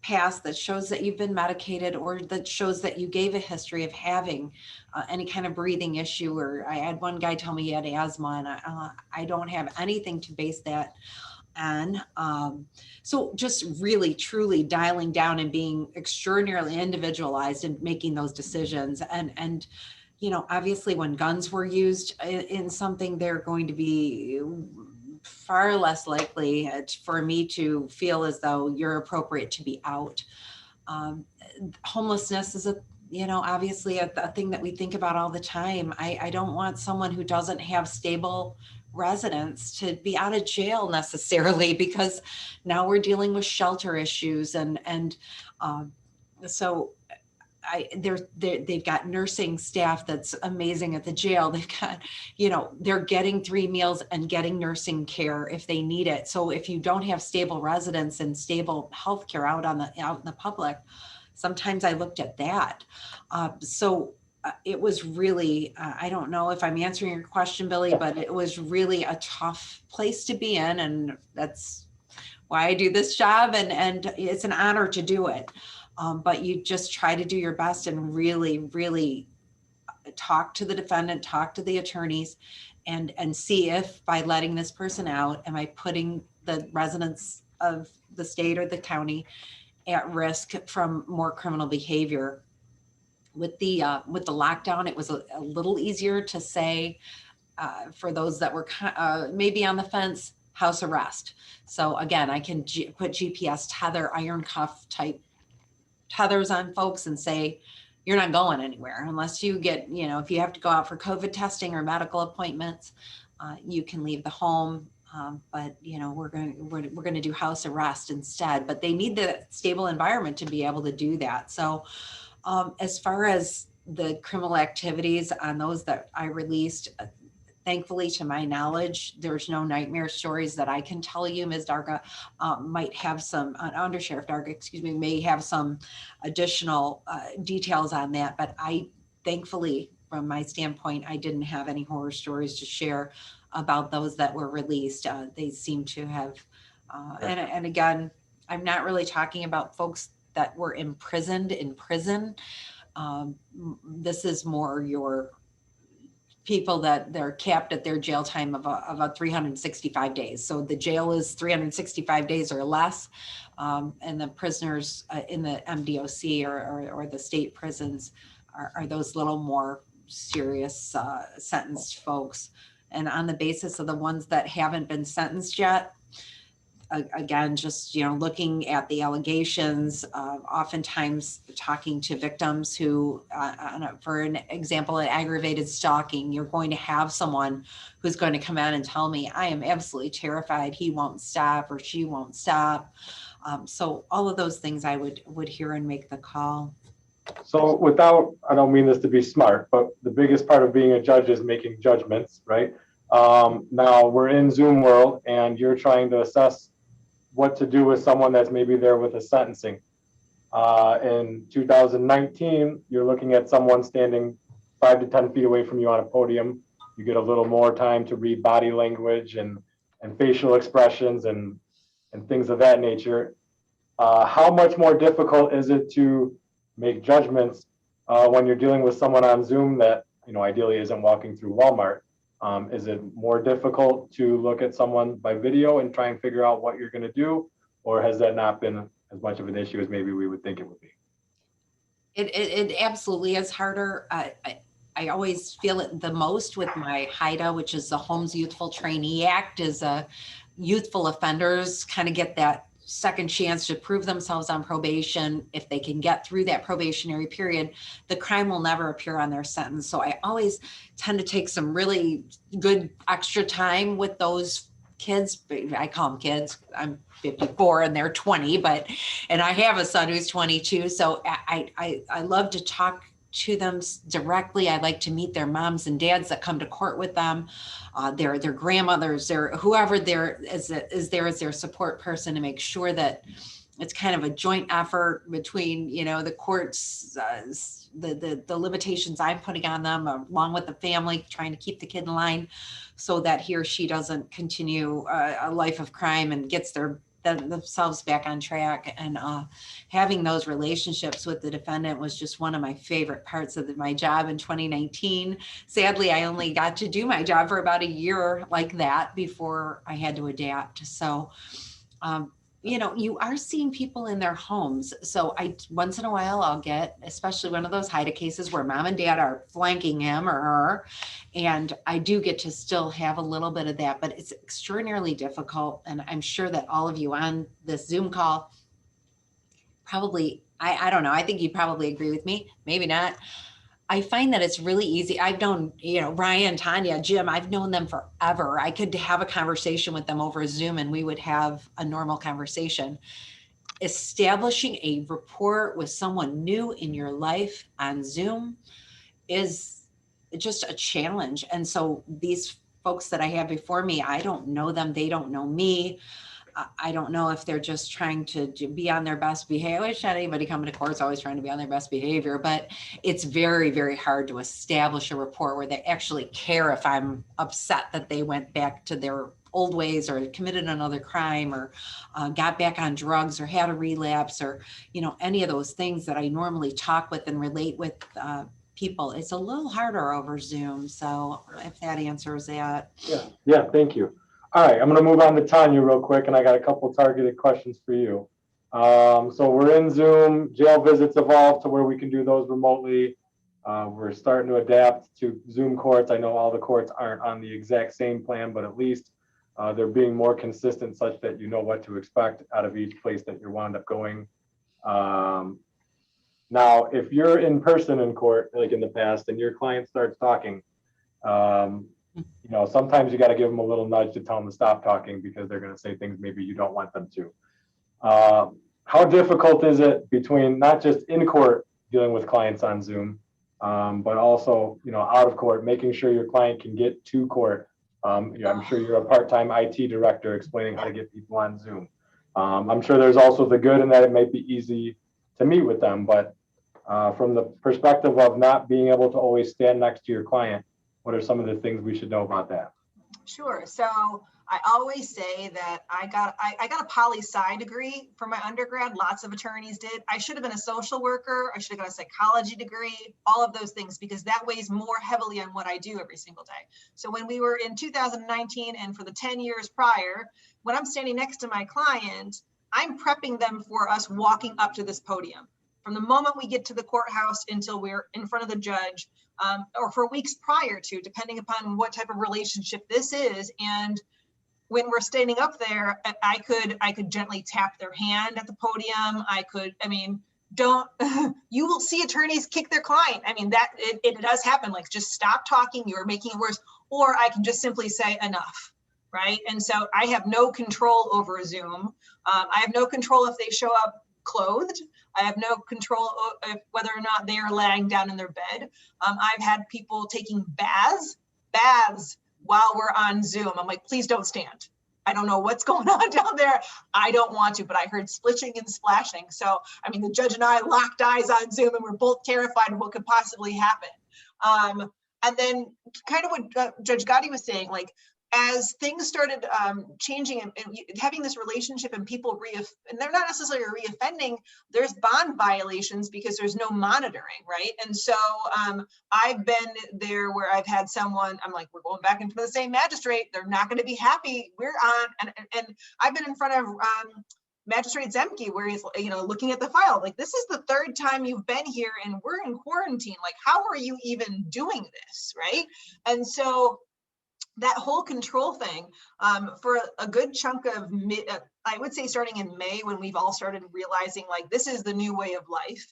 past that shows that you've been medicated or that shows that you gave a history of having any kind of breathing issue. Or I had one guy tell me he had asthma, and I don't have anything to base that on. So just really, truly dialing down and being extraordinarily individualized and making those decisions. And obviously when guns were used in something, they're going to be far less likely for me to feel as though you're appropriate to be out. Homelessness is obviously a thing that we think about all the time. I don't want someone who doesn't have stable residence to be out of jail necessarily, because now we're dealing with shelter issues so they've got nursing staff that's amazing at the jail. They've got, they're getting 3 meals and getting nursing care if they need it. So if you don't have stable residents and stable healthcare out in the public, sometimes I looked at that. It was really, I don't know if I'm answering your question, Billy, but it was really a tough place to be in. And that's why I do this job. And it's an honor to do it. But you just try to do your best and really, really talk to the defendant, talk to the attorneys, and see if by letting this person out, am I putting the residents of the state or the county at risk from more criminal behavior. With the lockdown, it was a little easier to say for those that were maybe on the fence, house arrest. So again, I can put GPS tether, iron cuff type tethers on folks and say, you're not going anywhere unless you get, if you have to go out for COVID testing or medical appointments, you can leave the home. But we're going to do house arrest instead. But they need the stable environment to be able to do that. So as far as the criminal activities on those that I released, thankfully, to my knowledge, there's no nightmare stories that I can tell you. Ms. Darga might have some, Undersheriff Darga, may have some additional details on that. But thankfully, from my standpoint, I didn't have any horror stories to share about those that were released. They seem to have, and again, I'm not really talking about folks that were imprisoned in prison. This is more your people that they're capped at their jail time of a 365 days. So the jail is 365 days or less. And the prisoners in the MDOC or the state prisons are those little more serious sentenced folks. And on the basis of the ones that haven't been sentenced yet, again, just, looking at the allegations, oftentimes talking to victims who, for an example, an aggravated stalking, you're going to have someone who's going to come out and tell me, I am absolutely terrified he won't stop or she won't stop. So all of those things I would hear and make the call. So I don't mean this to be smart, but the biggest part of being a judge is making judgments, right? Now we're in Zoom world and you're trying to assess what to do with someone that's maybe there with a sentencing. In 2019, you're looking at someone standing 5 to 10 feet away from you on a podium. You get a little more time to read body language and facial expressions and things of that nature. How much more difficult is it to make judgments when you're dealing with someone on Zoom that, ideally isn't walking through Walmart? Is it more difficult to look at someone by video and try and figure out what you're going to do? Or has that not been as much of an issue as maybe we would think it would be? It absolutely is harder. I always feel it the most with my HIDA, which is the Homes Youthful Trainee Act, is youthful offenders kind of get that second chance to prove themselves on probation. If they can get through that probationary period, the crime will never appear on their sentence. So I always tend to take some really good extra time with those kids. I call them kids. I'm 54 and they're 20, and I have a son who's 22. So I love to talk to them directly. I like to meet their moms and dads that come to court with them, their grandmothers, whoever there is there as their support person, to make sure that it's kind of a joint effort between, the courts, the limitations I'm putting on them, along with the family, trying to keep the kid in line so that he or she doesn't continue a life of crime and gets themselves back on track. And having those relationships with the defendant was just one of my favorite parts of my job in 2019. Sadly, I only got to do my job for about a year like that before I had to adapt. So, you are seeing people in their homes. So once in a while I'll get, especially one of those HIDA cases where mom and dad are flanking him or her. And I do get to still have a little bit of that, but it's extraordinarily difficult. And I'm sure that all of you on this Zoom call probably, I don't know, I think you probably agree with me, maybe not. I find that it's really easy. I've known, Ryan, Tanya, Jim, I've known them forever. I could have a conversation with them over Zoom and we would have a normal conversation. Establishing a rapport with someone new in your life on Zoom is just a challenge. And so these folks that I have before me, I don't know them. They don't know me. I don't know if they're just trying to be on their best behavior. I wish anybody coming to court is always trying to be on their best behavior, but it's very, very hard to establish a rapport where they actually care if I'm upset that they went back to their old ways or committed another crime or got back on drugs or had a relapse or, any of those things that I normally talk with and relate with people. It's a little harder over Zoom. So if that answers that. Yeah, thank you. All right, I'm going to move on to Tanya real quick, and I got a couple targeted questions for you. So we're in Zoom. Jail visits evolved to where we can do those remotely. We're starting to adapt to Zoom courts. I know all the courts aren't on the exact same plan, but at least they're being more consistent such that you know what to expect out of each place that you're wound up going. Now, if you're in person in court, like in the past, and your client starts talking, sometimes you got to give them a little nudge to tell them to stop talking because they're going to say things maybe you don't want them to. How difficult is it between not just in court dealing with clients on Zoom, but also, out of court, making sure your client can get to court? I'm sure you're a part-time IT director explaining how to get people on Zoom. I'm sure there's also the good in that it might be easy to meet with them, but from the perspective of not being able to always stand next to your client, what are some of the things we should know about that? Sure. So I always say that I got a poli-sci degree for my undergrad. Lots of attorneys did. I should have been a social worker. I should have got a psychology degree, all of those things, because that weighs more heavily on what I do every single day. So when we were in 2019 and for the 10 years prior, when I'm standing next to my client, I'm prepping them for us walking up to this podium. From the moment we get to the courthouse until we're in front of the judge, or for weeks prior to, depending upon what type of relationship this is. And when we're standing up there, I could gently tap their hand at the podium. You will see attorneys kick their client. It does happen. Like, just stop talking, you're making it worse. Or I can just simply say enough, right? And so I have no control over Zoom. I have no control if they show up clothed. I have no control of whether or not they are laying down in their bed. I've had people taking baths while we're on Zoom. I'm like, please don't stand. I don't know what's going on down there. I don't want to, but I heard splishing and splashing. So, the judge and I locked eyes on Zoom and we're both terrified of what could possibly happen. And then kind of what Judge Gotti was saying, like, as things started changing and having this relationship and people and they're not necessarily reoffending, there's bond violations because there's no monitoring, right? And so I've been there where I've had someone, I'm like, we're going back into the same magistrate. They're not going to be happy. We're on, and I've been in front of Magistrate Zemke where he's, looking at the file, like, this is the third time you've been here and we're in quarantine. Like, how are you even doing this, right? And so that whole control thing, for a good chunk of I would say starting in May, when we've all started realizing like this is the new way of life,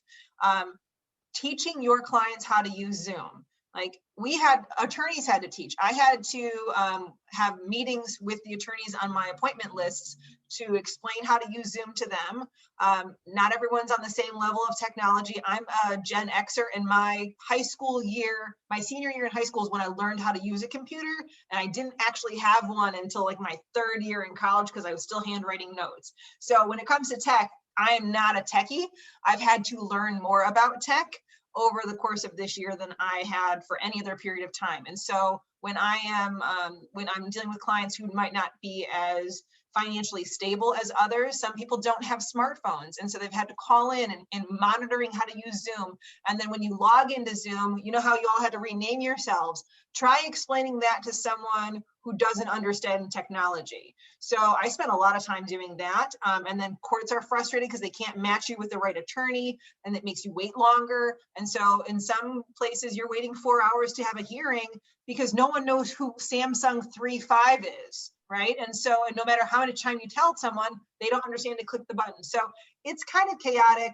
teaching your clients how to use Zoom. Like attorneys had to teach. I had to have meetings with the attorneys on my appointment lists to explain how to use Zoom to them. Not everyone's on the same level of technology. I'm a Gen Xer, in my high school year, my senior year in high school is when I learned how to use a computer, and I didn't actually have one until like my third year in college because I was still handwriting notes. So when it comes to tech, I am not a techie. I've had to learn more about tech over the course of this year than I had for any other period of time. And so when I'm dealing with clients who might not be as financially stable as others, some people don't have smartphones. And so they've had to call in and monitoring how to use Zoom. And then when you log into Zoom, you know how you all had to rename yourselves. Try explaining that to someone who doesn't understand technology. So I spent a lot of time doing that. And then courts are frustrated because they can't match you with the right attorney, and it makes you wait longer. And so in some places you're waiting 4 hours to have a hearing because no one knows who Samsung 3.5 is, right? And so, and no matter how much time you tell someone, they don't understand to click the button. So it's kind of chaotic.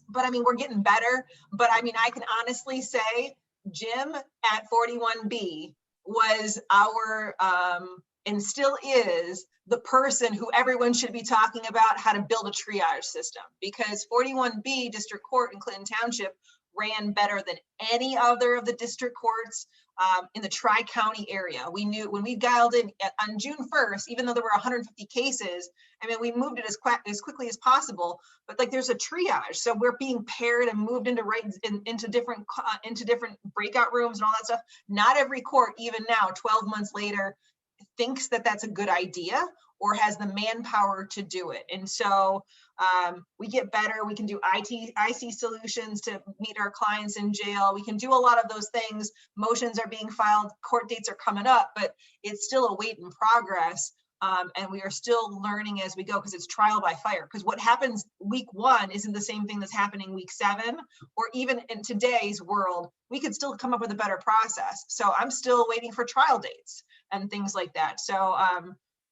But I mean, we're getting better. But I mean, I can honestly say Jim at 41B was our, and still is, the person who everyone should be talking about how to build a triage system, because 41B District Court in Clinton Township ran better than any other of the district courts in the Tri-County area. We knew when we dialed in on June 1st, even though there were 150 cases, I mean, we moved it as quickly as possible, but like there's a triage. So we're being paired and moved into into different breakout rooms and all that stuff. Not every court, even now, 12 months later, thinks that that's a good idea or has the manpower to do it. And so we get better. We can do IC solutions to meet our clients in jail. We can do a lot of those things. Motions are being filed, court dates are coming up, but it's still a wait in progress. And we are still learning as we go because it's trial by fire. Because what happens week 1 isn't the same thing that's happening week 7, or even in today's world, we could still come up with a better process. So I'm still waiting for trial dates and things like that. So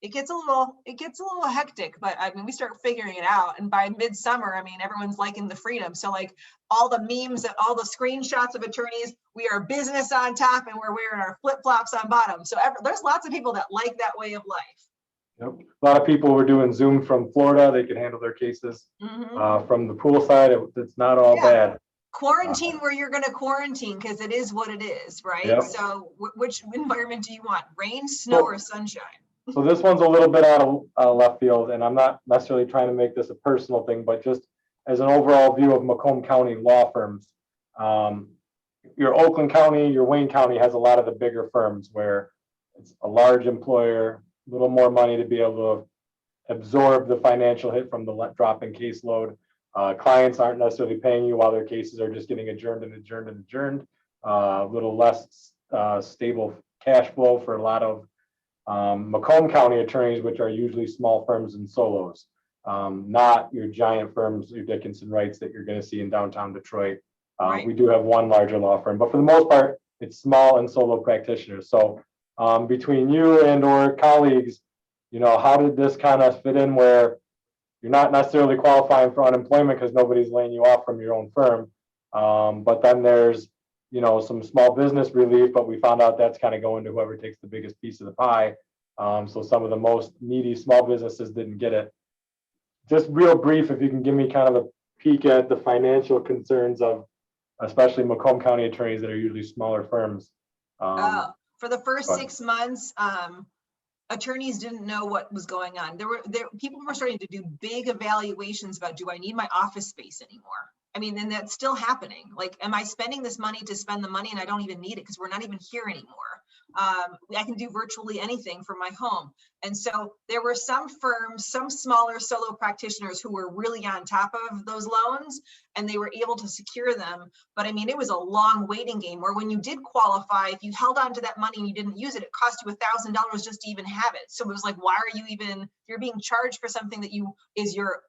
it gets a little hectic, but I mean, we start figuring it out. And by midsummer, I mean, everyone's liking the freedom. So like all the memes, all the screenshots of attorneys, we are business on top and we're wearing our flip-flops on bottom. So there's lots of people that like that way of life. Yep. A lot of people were doing Zoom from Florida. They could handle their cases from the pool side. It's not all bad. Quarantine where you're going to quarantine, because it is what it is, right? Yep. So which environment do you want? Rain, snow, or sunshine? So this one's a little bit out of left field, and I'm not necessarily trying to make this a personal thing, but just as an overall view of Macomb County law firms. Your Oakland County, your Wayne County has a lot of the bigger firms where it's a large employer, a little more money to be able to absorb the financial hit from the drop in caseload. Clients aren't necessarily paying you while their cases are just getting adjourned and adjourned and adjourned. A little less stable cash flow for a lot of Macomb County attorneys, which are usually small firms and solos, not your giant firms, your Dickinson Wrights that you're going to see in downtown Detroit. Right. We do have one larger law firm, but for the most part, it's small and solo practitioners. So between you and or colleagues, you know, how did this kind of fit in where you're not necessarily qualifying for unemployment because nobody's laying you off from your own firm, but then there's, you know, some small business relief, but we found out that's kind of going to whoever takes the biggest piece of the pie. So some of the most needy small businesses didn't get it. Just real brief, if you can give me kind of a peek at the financial concerns of especially Macomb County attorneys that are usually smaller firms. For the first 6 months, attorneys didn't know what was going on. People were starting to do big evaluations about, do I need my office space anymore? I mean, and that's still happening. Like, am I spending this money to spend the money and I don't even need it because we're not even here anymore? I can do virtually anything from my home. And so there were some firms, some smaller solo practitioners who were really on top of those loans and they were able to secure them. But I mean, it was a long waiting game where when you did qualify, if you held on to that money and you didn't use it, it cost you $1,000 just to even have it. So it was like, why are you even, you're being charged for something that is your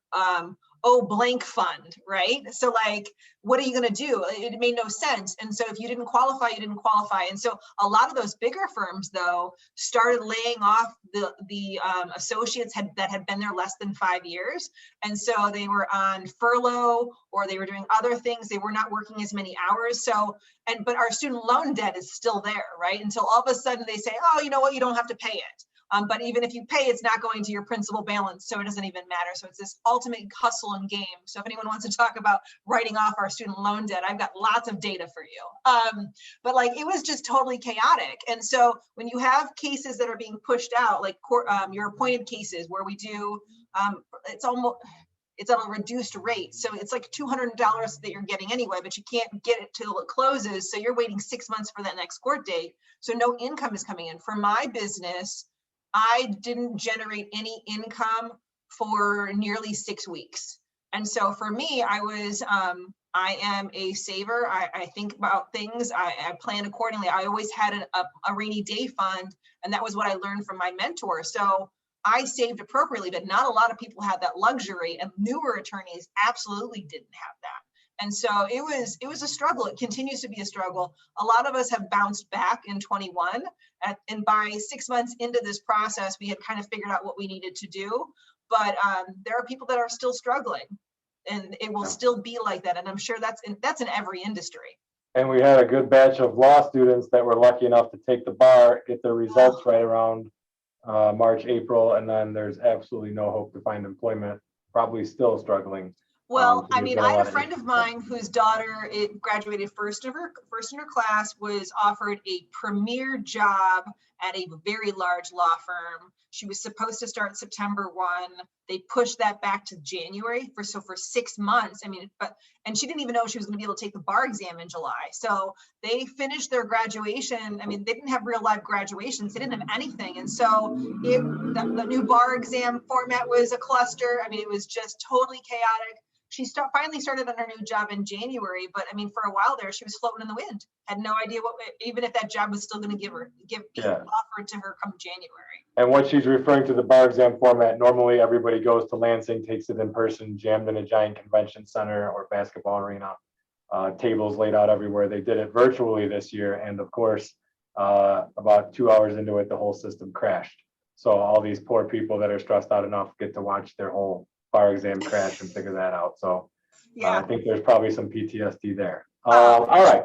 blank fund, right? So like, what are you going to do? It made no sense. And so if you didn't qualify, you didn't qualify. And so a lot of those bigger firms though started laying off the associates that had been there less than 5 years. And so they were on furlough or they were doing other things. They were not working as many hours. So, but our student loan debt is still there, right? Until all of a sudden they say, oh, you know what, you don't have to pay it. But even if you pay, it's not going to your principal balance, so it doesn't even matter. So it's this ultimate hustle and game. So if anyone wants to talk about writing off our student loan debt, I've got lots of data for you. But like, it was just totally chaotic. And so when you have cases that are being pushed out, like your appointed cases where we do, it's on a reduced rate. So it's like $200 that you're getting anyway, but you can't get it till it closes. So you're waiting 6 months for that next court date. So no income is coming in. For my business, I didn't generate any income for nearly 6 weeks. And so for me, I am a saver. I think about things. I plan accordingly. I always had a rainy day fund. And that was what I learned from my mentor. So I saved appropriately, but not a lot of people had that luxury, and newer attorneys absolutely didn't have that. And so it was a struggle. It continues to be a struggle. A lot of us have bounced back in 21, and by 6 months into this process, we had kind of figured out what we needed to do. But there are people that are still struggling, and it will still be like that. And I'm sure that's in every industry. And we had a good batch of law students that were lucky enough to take the bar, get their results right around March, April, and then there's absolutely no hope to find employment, probably still struggling. Well, I we've mean, got a I had lot a of friend of issues. mine whose daughter graduated first in her class, was offered a premier job at a very large law firm. She was supposed to start September 1. They pushed that back to January for 6 months. I mean, and she didn't even know she was going to be able to take the bar exam in July. So they finished their graduation. I mean, they didn't have real life graduations. They didn't have anything. And so the new bar exam format was a cluster. I mean, it was just totally chaotic. She finally started on her new job in January, but I mean, for a while there, she was floating in the wind. Had no idea even if that job was still going to be offered to her come January. And what she's referring to, the bar exam format, normally everybody goes to Lansing, takes it in person, jammed in a giant convention center or basketball arena, tables laid out everywhere. They did it virtually this year. And of course, about 2 hours into it, the whole system crashed. So all these poor people that are stressed out enough get to watch their whole bar exam crash and figure that out. So yeah, I think there's probably some PTSD there. All right.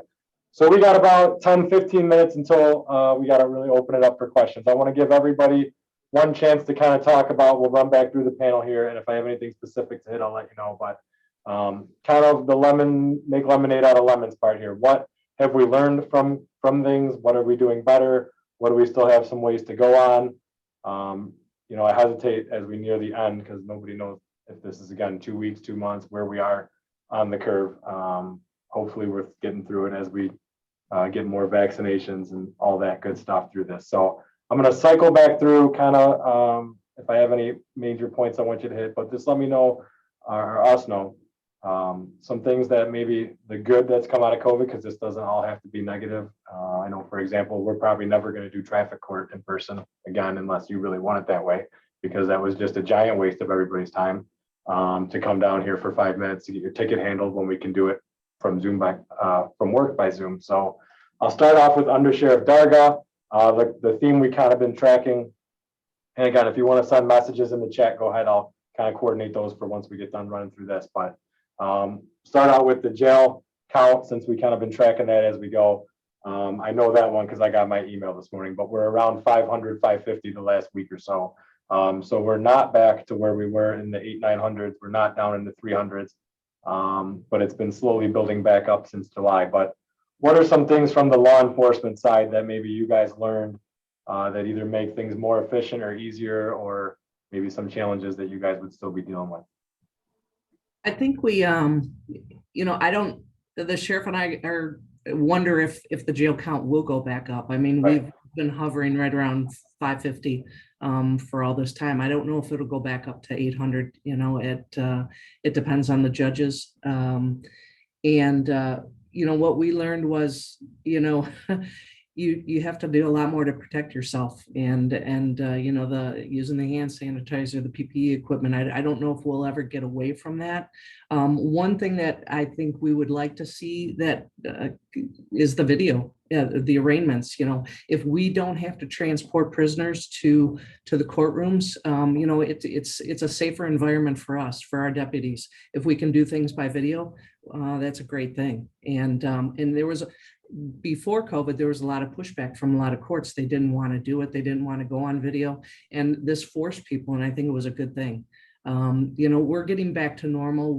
So we got about 10, 15 minutes until we got to really open it up for questions. I want to give everybody one chance to kind of talk about, we'll run back through the panel here. And if I have anything specific to hit, I'll let you know. But kind of the make lemonade out of lemons part here. What have we learned from things? What are we doing better? What do we still have some ways to go on? You know, I hesitate as we near the end because nobody knows if this is again 2 weeks, 2 months, where we are on the curve. Hopefully we're getting through it as we get more vaccinations and all that good stuff through this. So I'm going to cycle back through kind of if I have any major points I want you to hit, but just let me know or us know some things that maybe the good that's come out of COVID, because this doesn't all have to be negative. I know, for example, we're probably never going to do traffic court in person again, unless you really want it that way, because that was just a giant waste of everybody's time to come down here for 5 minutes to get your ticket handled when we can do it from Zoom from work by Zoom. So I'll start off with Under Sheriff Darga, the theme we kind of been tracking. And again, if you want to send messages in the chat, go ahead. I'll kind of coordinate those for once we get done running through this. But start out with the jail count, since we kind of been tracking that as we go. I know that one because I got my email this morning, but we're around 500, 550 the last week or so. So we're not back to where we were in the 800-900s. We're not down in the 300s, but it's been slowly building back up since July. But what are some things from the law enforcement side that maybe you guys learned that either make things more efficient or easier, or maybe some challenges that you guys would still be dealing with? I think we, you know, the sheriff and I are wonder if the jail count will go back up. I mean, Right. we've been hovering right around 550 for all this time. I don't know if it'll go back up to 800, it depends on the judges. What we learned was, you have to do a lot more to protect yourself, and the using the hand sanitizer, the PPE equipment. I don't know if we'll ever get away from that. One thing that I think we would like to see that is the video, the arraignments. If we don't have to transport prisoners to the courtrooms, it's a safer environment for us, for our deputies. If we can do things by video, that's a great thing. And there was before COVID, there was a lot of pushback from a lot of courts. They didn't want to do it. They didn't want to go on video, and this forced people. And I think it was a good thing. We're getting back to normal.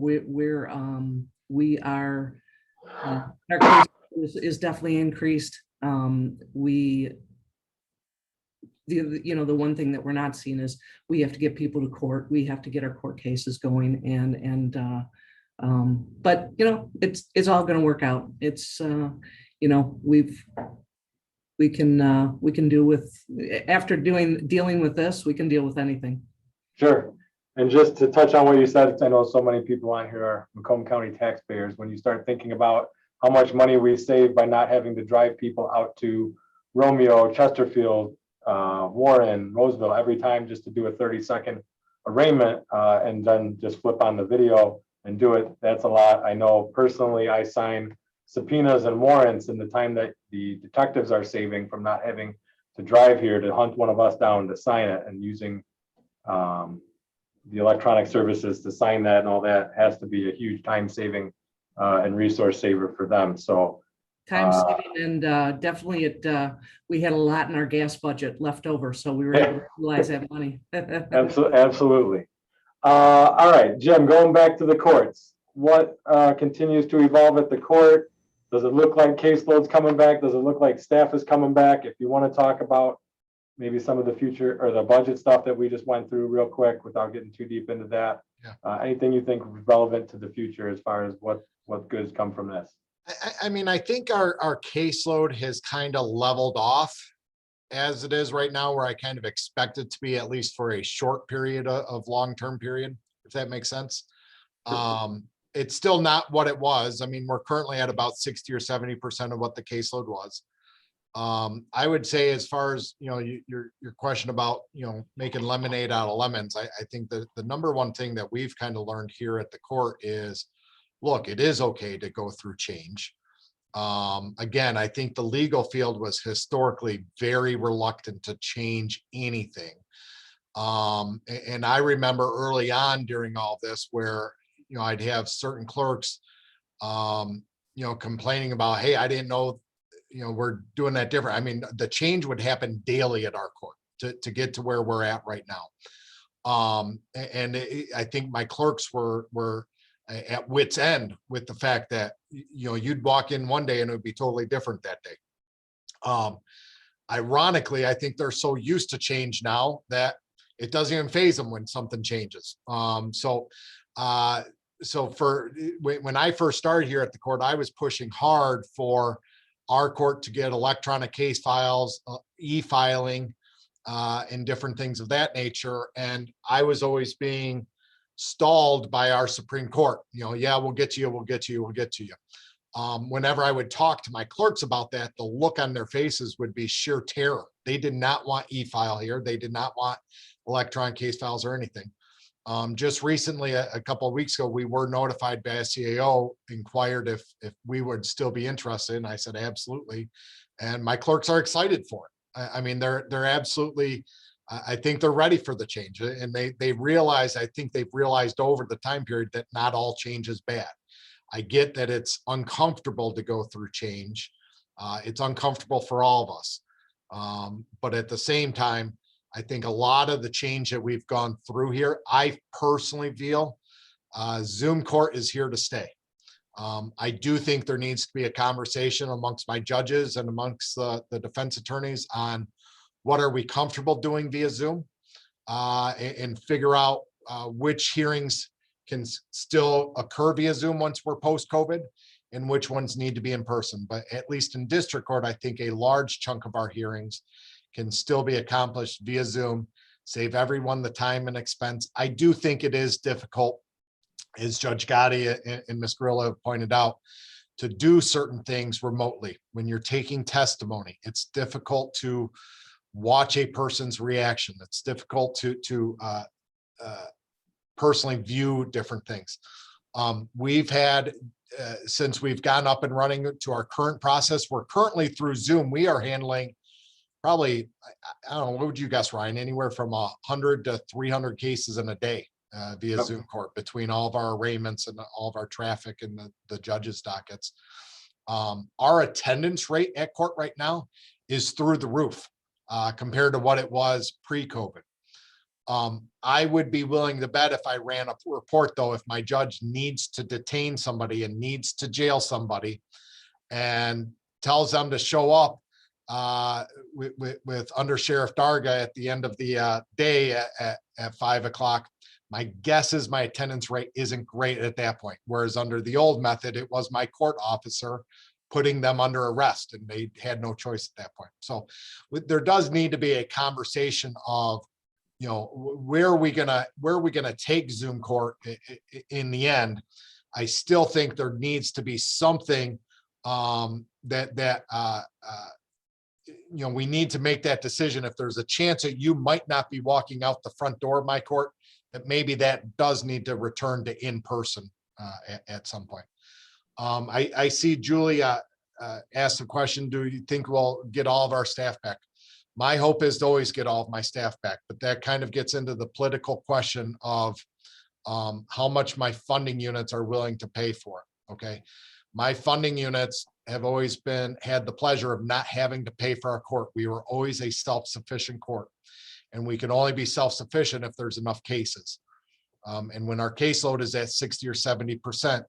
Our case is definitely increased. The one thing that we're not seeing is we have to get people to court. We have to get our court cases going, but it's all going to work out. It's we can do with, after dealing with this, we can deal with anything. Sure. And just to touch on what you said, I know so many people on here are Macomb County taxpayers. When you start thinking about how much money we save by not having to drive people out to Romeo, Chesterfield, Warren, Roseville every time just to do a 30-second arraignment, and then just flip on the video and do it, that's a lot. I know personally I sign subpoenas and warrants, and the time that the detectives are saving from not having to drive here to hunt one of us down to sign it, and using the electronic services to sign that and all that has to be a huge time saving and resource saver for them. So time saving, and definitely we had a lot in our gas budget left over, so we were able to utilize that money. Absolutely. All right, Jim, going back to the courts, what continues to evolve at the court? Does it look like caseload's coming back? Does it look like staff is coming back? If you want to talk about maybe some of the future or the budget stuff that we just went through real quick without getting too deep into that. Yeah. Anything you think relevant to the future as far as what goods come from this? I mean, I think our caseload has kind of leveled off as it is right now, where I kind of expect it to be, at least for a short period of long-term period, if that makes sense. It's still not what it was. I mean, we're currently at about 60 or 70% of what the caseload was. I would say, as far as, your question about, making lemonade out of lemons, I think the number one thing that we've kind of learned here at the court is, look, it is okay to go through change. Again, I think the legal field was historically very reluctant to change anything. And I remember early on during all this where, I'd have certain clerks, complaining about, hey, I didn't know, we're doing that different. I mean, the change would happen daily at our court to get to where we're at right now. I think my clerks were at wit's end with the fact that, you'd walk in one day and it would be totally different that day. Ironically, I think they're so used to change now that it doesn't even faze them when something changes. So when I first started here at the court, I was pushing hard for our court to get electronic case files, e-filing, and different things of that nature. And I was always being stalled by our Supreme Court. Yeah, we'll get to you, we'll get to you, we'll get to you. Whenever I would talk to my clerks about that, the look on their faces would be sheer terror. They did not want e-file here. They did not want electronic case files or anything. Just recently, a couple of weeks ago, we were notified by SCAO, inquired if we would still be interested, and I said absolutely. And my clerks are excited for it. I mean, they're absolutely. I think they're ready for the change, and they realize. I think they've realized over the time period that not all change is bad. I get that it's uncomfortable to go through change. It's uncomfortable for all of us, but at the same time, I think a lot of the change that we've gone through here, I personally feel Zoom court is here to stay. I do think there needs to be a conversation amongst my judges and amongst the defense attorneys on what are we comfortable doing via Zoom, and figure out which hearings can still occur via Zoom once we're post-COVID, and which ones need to be in person. But at least in district court, I think a large chunk of our hearings can still be accomplished via Zoom, save everyone the time and expense. I do think it is difficult, as Judge Gotti and Ms. Grillo have pointed out, to do certain things remotely. When you're taking testimony, it's difficult to watch a person's reaction. It's difficult to personally view different things. We've had, since we've gone up and running to our current process, we're currently through Zoom. We are handling probably, I don't know, what would you guess, Ryan? Anywhere from 100 to 300 cases in a day via Yep. Zoom court, between all of our arraignments and all of our traffic and the judges' dockets. Our attendance rate at court right now is through the roof compared to what it was pre-COVID. I would be willing to bet, if I ran a report, though, if my judge needs to detain somebody and needs to jail somebody and tells them to show up with Under Sheriff Darga at the end of the day at 5 o'clock, my guess is my attendance rate isn't great at that point. Whereas under the old method, it was my court officer putting them under arrest, and they had no choice at that point. So there does need to be a conversation of, you know, where are we gonna take Zoom court in the end. I still think there needs to be something you know, we need to make that decision. If there's a chance that you might not be walking out the front door of my court, that maybe that does need to return to in-person at some point. I see Julia asked the question, do you think we'll get all of our staff back? My hope is to always get all of my staff back, but that kind of gets into the political question of how much my funding units are willing to pay for. Okay. My funding units have always had the pleasure of not having to pay for our court. We were always a self-sufficient court, and we can only be self-sufficient if there's enough cases. And when our caseload is at 60 or 70%,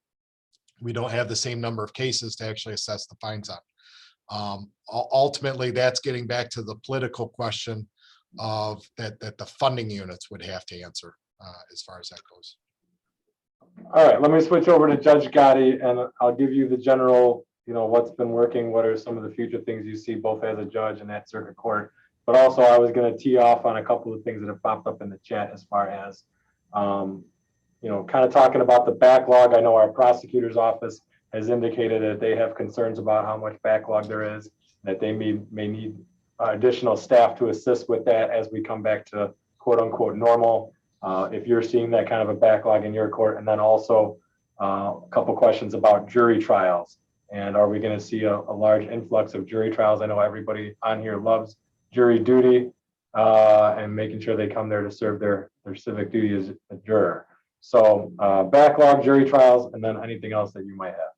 we don't have the same number of cases to actually assess the fines on. Ultimately, that's getting back to the political question of that the funding units would have to answer as far as that goes. All right, let me switch over to Judge Gotti, and I'll give you the general, you know, what's been working, what are some of the future things you see both as a judge and at circuit court. But also I was going to tee off on a couple of things that have popped up in the chat as far as, you know, kind of talking about the backlog. I know our prosecutor's office has indicated that they have concerns about how much backlog there is, that they may need additional staff to assist with that as we come back to quote unquote normal. If you're seeing that kind of a backlog in your court, and then also a couple questions about jury trials. And are we going to see a large influx of jury trials? I know everybody on here loves jury duty and making sure they come there to serve their civic duty as a juror. So backlog, jury trials, and then anything else that you might have.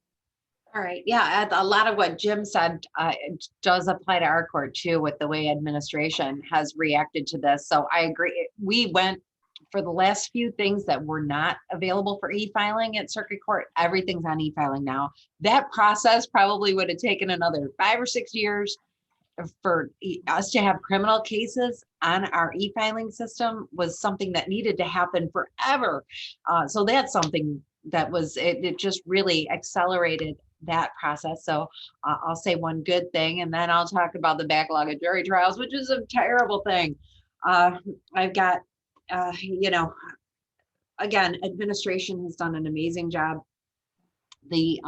All right. Yeah, a lot of what Jim said does apply to our court too, with the way administration has reacted to this. So I agree. We went for the last few things that were not available for e-filing at circuit court. Everything's on e-filing now. That process probably would have taken another 5 or 6 years for us to have criminal cases on our e-filing system. Was something that needed to happen forever. So that's something that was, it just really accelerated that process. So I'll say one good thing, and then I'll talk about the backlog of jury trials, which is a terrible thing. I've got, you know, again, administration has done an amazing job. The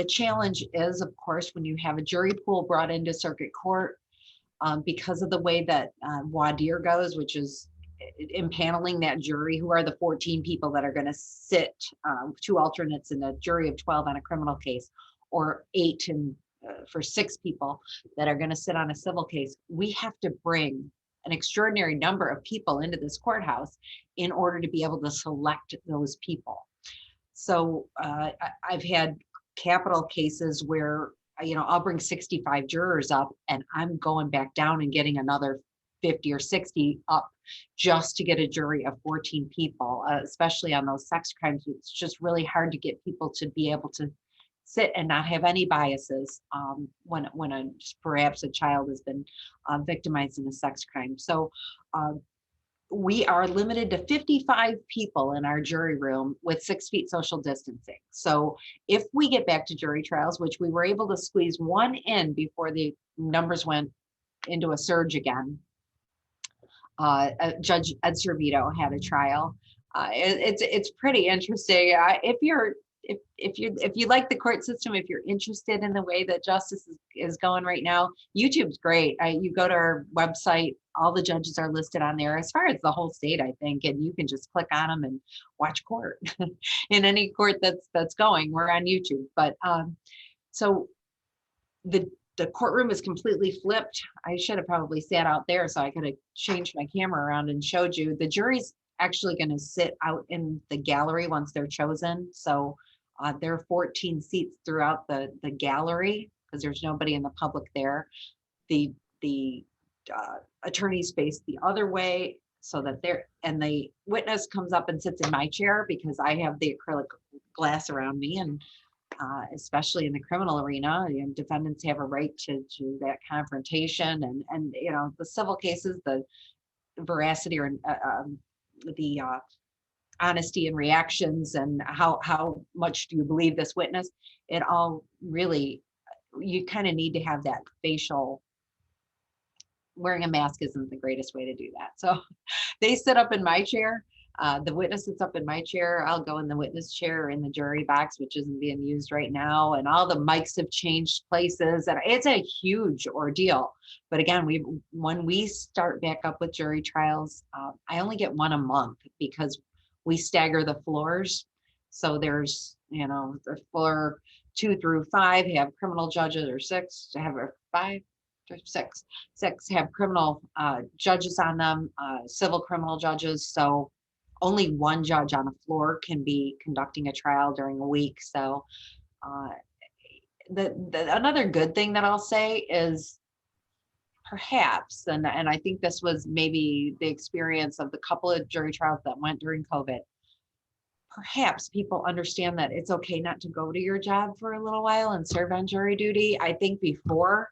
challenge is, of course, when you have a jury pool brought into circuit court, because of the way that voir dire goes, which is impaneling that jury, who are the 14 people that are going to sit, 2 alternates in a jury of 12 on a criminal case, or 8 for 6 people that are going to sit on a civil case. We have to bring an extraordinary number of people into this courthouse in order to be able to select those people. So I've had capital cases where, you know, I'll bring 65 jurors up and I'm going back down and getting another 50 or 60 up just to get a jury of 14 people, especially on those sex crimes. It's just really hard to get people to be able to sit and not have any biases when perhaps a child has been victimized in a sex crime. So we are limited to 55 people in our jury room with 6 feet social distancing. So if we get back to jury trials, which we were able to squeeze one in before the numbers went into a surge again, Judge Ed Servito had a trial. It's pretty interesting. If you like the court system, if you're interested in the way that justice is going right now, YouTube's great. You go to our website, all the judges are listed on there as far as the whole state, I think, and you can just click on them and watch court in any court that's going. We're on YouTube, but so the courtroom is completely flipped. I should have probably sat out there so I could have changed my camera around and showed you. The jury's actually going to sit out in the gallery once they're chosen. So there are 14 seats throughout the gallery because there's nobody in the public there. The attorneys face the other way so that the witness comes up and sits in my chair because I have the acrylic glass around me, and especially in the criminal arena, defendants have a right to that confrontation, and the civil cases, the veracity or the honesty and reactions, and how much do you believe this witness? It all really, you kind of need to have that facial. Wearing a mask isn't the greatest way to do that. So they sit up in my chair. The witness sits up in my chair. I'll go in the witness chair in the jury box, which isn't being used right now. And all the mics have changed places. And it's a huge ordeal. But again, when we start back up with jury trials, I only get one a month because we stagger the floors. So there's, the floor 2 through 5 have criminal judges, or 6 to have 5. 6 have criminal judges on them, civil criminal judges. So only one judge on the floor can be conducting a trial during a week. So another good thing that I'll say is perhaps, and I think this was maybe the experience of the couple of jury trials that went during COVID, perhaps people understand that it's okay not to go to your job for a little while and serve on jury duty. I think before,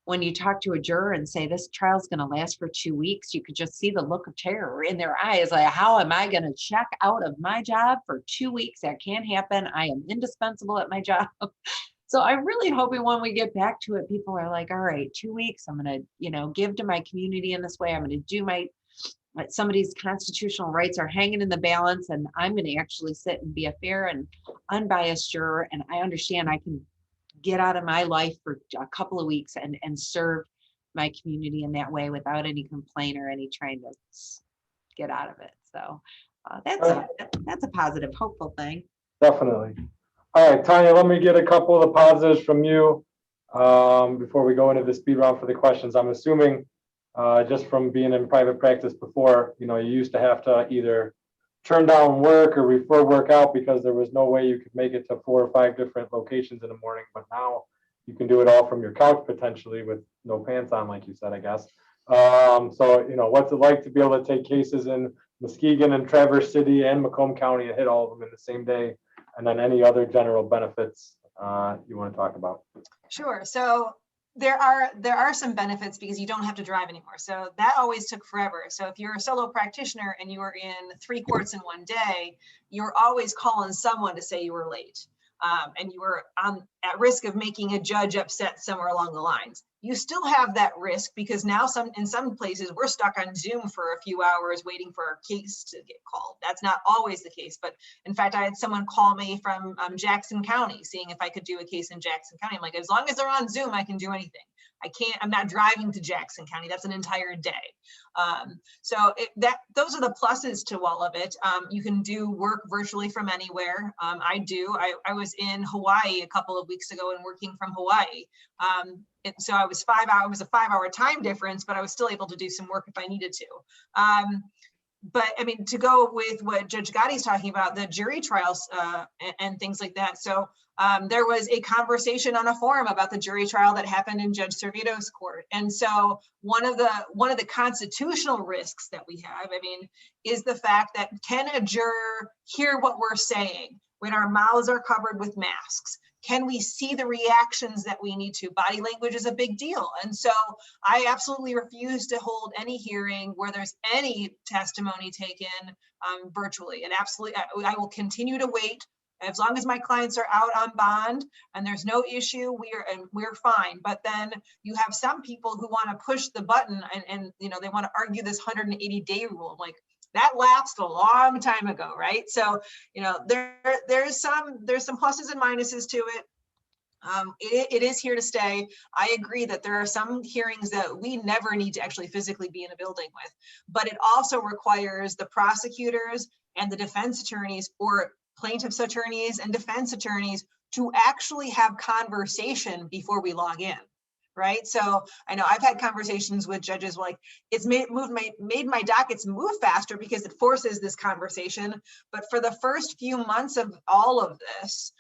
when you talk to a juror and say this trial is going to last for 2 weeks, you could just see the look of terror in their eyes. Like, how am I going to check out of my job for 2 weeks? That can't happen. I am indispensable at my job. So I'm really hoping when we get back to it, people are like, all right, 2 weeks, I'm going to, give to my community in this way. I'm going to do somebody's constitutional rights are hanging in the balance, and I'm going to actually sit and be a fair and unbiased juror. And I understand I can get out of my life for a couple of weeks and serve my community in that way without any complaint or any trying to get out of it. So that's a positive, hopeful thing. Definitely. All right, Tanya, let me get a couple of the positives from you before we go into the speed round for the questions. I'm assuming just from being in private practice before, you used to have to either turn down work or refer work out because there was no way you could make it to 4 or 5 different locations in the morning. But now you can do it all from your couch potentially with no pants on, like you said, I guess. So, what's it like to be able to take cases in Muskegon and Traverse City and Macomb County and hit all of them in the same day? And then any other general benefits you want to talk about? Sure. So there are some benefits because you don't have to drive anymore. So that always took forever. So if you're a solo practitioner and you were in 3 courts in one day, you're always calling someone to say you were late. And you were at risk of making a judge upset somewhere along the lines. You still have that risk because now in some places we're stuck on Zoom for a few hours waiting for our case to get called. That's not always the case, but in fact, I had someone call me from Jackson County, seeing if I could do a case in Jackson County. I'm like, as long as they're on Zoom, I can do anything. I'm not driving to Jackson County. That's an entire day. Those are the pluses to all of it. You can do work virtually from anywhere. I was in Hawaii a couple of weeks ago and working from Hawaii. So I was 5 hours, it was a 5-hour time difference, but I was still able to do some work if I needed to. But I mean, to go with what Judge Gotti's talking about, the jury trials and things like that. So there was a conversation on a forum about the jury trial that happened in Judge Servito's court. And so one of the constitutional risks that we have, is the fact that can a juror hear what we're saying when our mouths are covered with masks? can we see the reactions that we need to? Body language is a big deal. And so I absolutely refuse to hold any hearing where there's any testimony taken virtually. And absolutely, I will continue to wait. As long as my clients are out on bond and there's no issue, we're fine. But then you have some people who want to push the button and you know, they want to argue this 180-day rule. Like, that lapsed a long time ago, right? So, you know, there's some pluses and minuses to it. It is here to stay. I agree that there are some hearings that we never need to actually physically be in a building with, but it also requires the prosecutors and the defense attorneys, or plaintiffs' attorneys and defense attorneys, to actually have conversation before we log in. Right. So I know I've had conversations with judges like, it's made my dockets move faster because it forces this conversation. But for the first few months of all of this,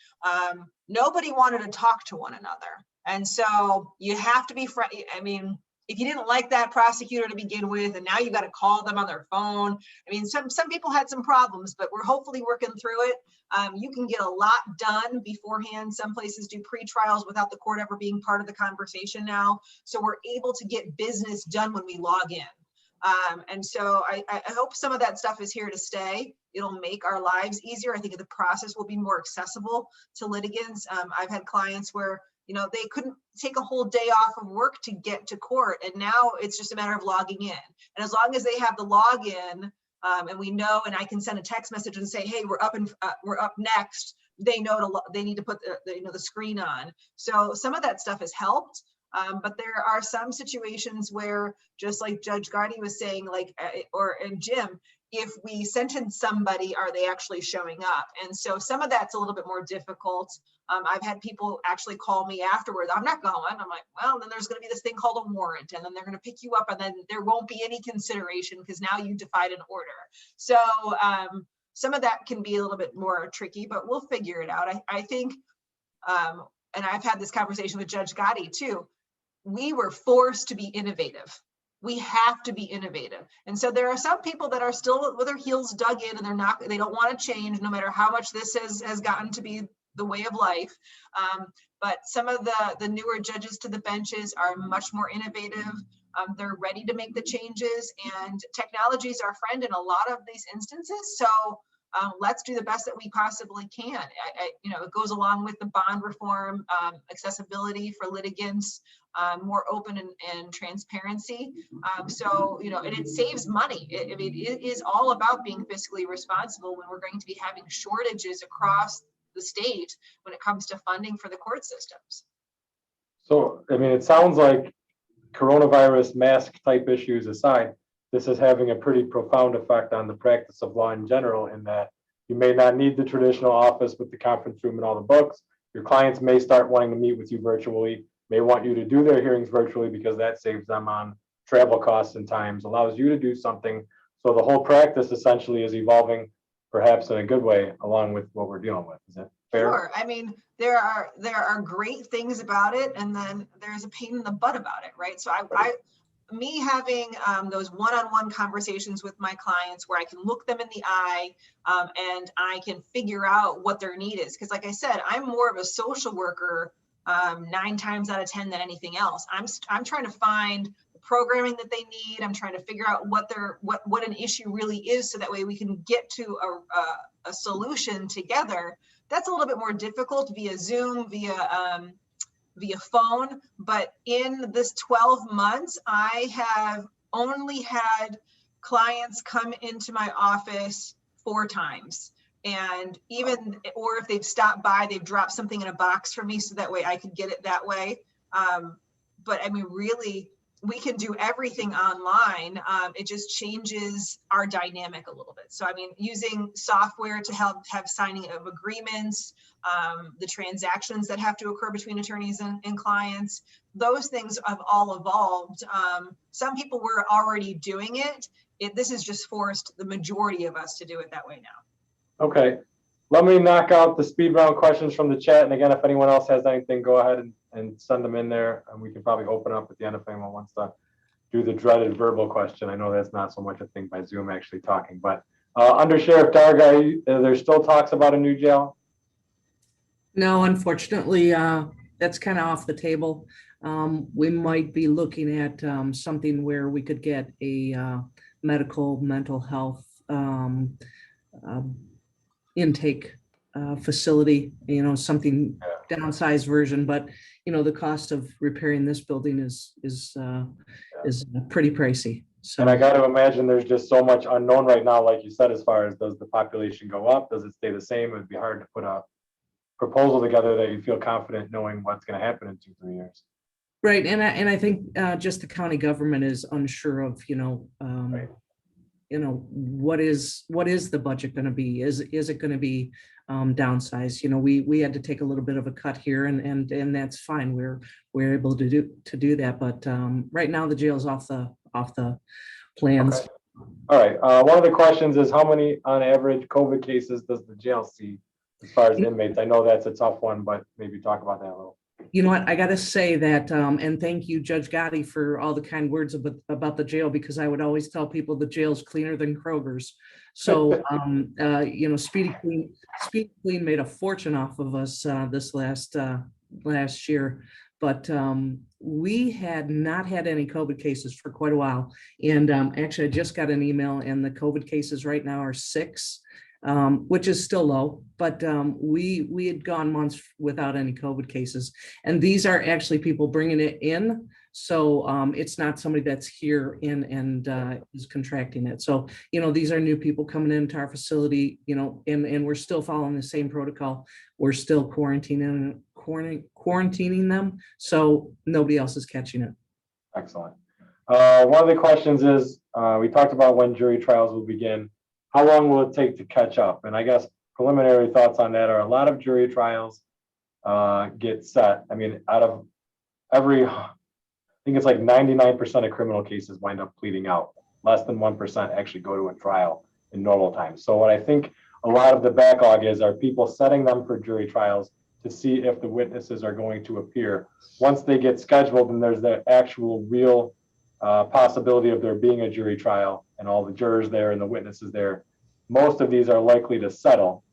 nobody wanted to talk to one another. And so you have to be I mean, if you didn't like that prosecutor to begin with, and now you got to call them on their phone. I mean, some people had some problems, but we're hopefully working through it. You can get a lot done beforehand. Some places do pre-trials without the court ever being part of the conversation now. So we're able to get business done when we log in. And so I hope some of that stuff is here to stay. It'll make our lives easier. I think the process will be more accessible to litigants. I've had clients where, you know, they couldn't take a whole day off of work to get to court. And now it's just a matter of logging in. And as long as they have the login, and we know, and I can send a text message and say, hey, we're up next. They know they need to put the screen on. So some of that stuff has helped. But there are some situations where, just like Judge Gardy was saying, like, and Jim, if we sentence somebody, are they actually showing up? And so some of that's a little bit more difficult. I've had people actually call me afterwards. I'm not going. I'm like, well, then there's going to be this thing called a warrant, and then they're going to pick you up, and then there won't be any consideration because now you defied an order. So some of that can be a little bit more tricky, but we'll figure it out. I think, and I've had this conversation with Judge Gotti too. We were forced to be innovative. We have to be innovative. And so there are some people that are still with their heels dug in, and they don't want to change no matter how much this has gotten to be the way of life. But some of the newer judges to the benches are much more innovative. They're ready to make the changes, and technology is our friend in a lot of these instances. So let's do the best that we possibly can. It goes along with the bond reform, accessibility for litigants, more open and transparency. And it saves money. It is all about being fiscally responsible when we're going to be having shortages across the state when it comes to funding for the court systems. So, I mean, it sounds like coronavirus mask type issues aside, this is having a pretty profound effect on the practice of law in general, in that you may not need the traditional office with the conference room and all the books. Your clients may start wanting to meet with you virtually, may want you to do their hearings virtually because that saves them on travel costs and times, allows you to do something. So the whole practice essentially is evolving, perhaps in a good way, along with what we're dealing with. Is that fair? Sure. I mean, there are great things about it, and then there's a pain in the butt about it, right? So me having those one-on-one conversations with my clients where I can look them in the eye and I can figure out what their need is. Because like I said, I'm more of a social worker 9 times out of 10 than anything else. I'm trying to find the programming that they need. I'm trying to figure out what an issue really is, so that way we can get to a solution together. That's a little bit more difficult via Zoom, via phone, but in this 12 months, I have only had clients come into my office 4 times. And or if they've stopped by, they've dropped something in a box for me, so that way I could get it that way. But I mean, really, we can do everything online. It just changes our dynamic a little bit. So, I mean, using software to help have signing of agreements, the transactions that have to occur between attorneys and clients, those things have all evolved. Some people were already doing it. This has just forced the majority of us to do it that way now. Okay. Let me knock out the speed round questions from the chat. And again, if anyone else has anything, go ahead and send them in there, and we can probably open up at the end if anyone wants to do the dreaded verbal question. I know that's not so much a thing by Zoom actually talking, but Under Sheriff Darga, there's still talks about a new jail? No, unfortunately, that's kind of off the table. We might be looking at something where we could get a medical mental health um, intake facility, something downsized version, but the cost of repairing this building is pretty pricey. And I So got to imagine there's just so much unknown right now, like you said, as far as does the population go up? Does it stay the same? It'd be hard to put a proposal together that you feel confident knowing what's going to happen in 2-3 years. right, and I think just the county government is unsure of Right. what is the budget going to be? Is it going to be downsized? We had to take a little bit of a cut here, and that's fine. We're able to do that, but right now the jail's off the plans. Okay. All right. One of the questions is how many on average COVID cases does the jail see as far as inmates? I know that's a tough one, but maybe talk about that a little. You know what, I gotta say that, and thank you, Judge Gotti, for all the kind words about the jail, because I would always tell people the jail's cleaner than Kroger's. So, Speedy Clean made a fortune off of us this last year. But we had not had any COVID cases for quite a while. And actually, I just got an email, and the COVID cases right now are 6. Which is still low, but we had gone months without any COVID cases. And these are actually people bringing it in. So it's not somebody that's here and is contracting it. So, these are new people coming into our facility, and we're still following the same protocol. We're still quarantining them. So nobody else is catching it. Excellent. One of the questions is, we talked about when jury trials will begin. How long will it take to catch up? And I guess preliminary thoughts on that are a lot of jury trials get set. I mean, out of I think it's like 99% of criminal cases wind up pleading out. Less than 1% actually go to a trial in normal times. So what I think a lot of the backlog are people setting them for jury trials to see if the witnesses are going to appear. Once they get scheduled and there's the actual real possibility of there being a jury trial and all the jurors there and the witnesses there, most of these are likely to settle,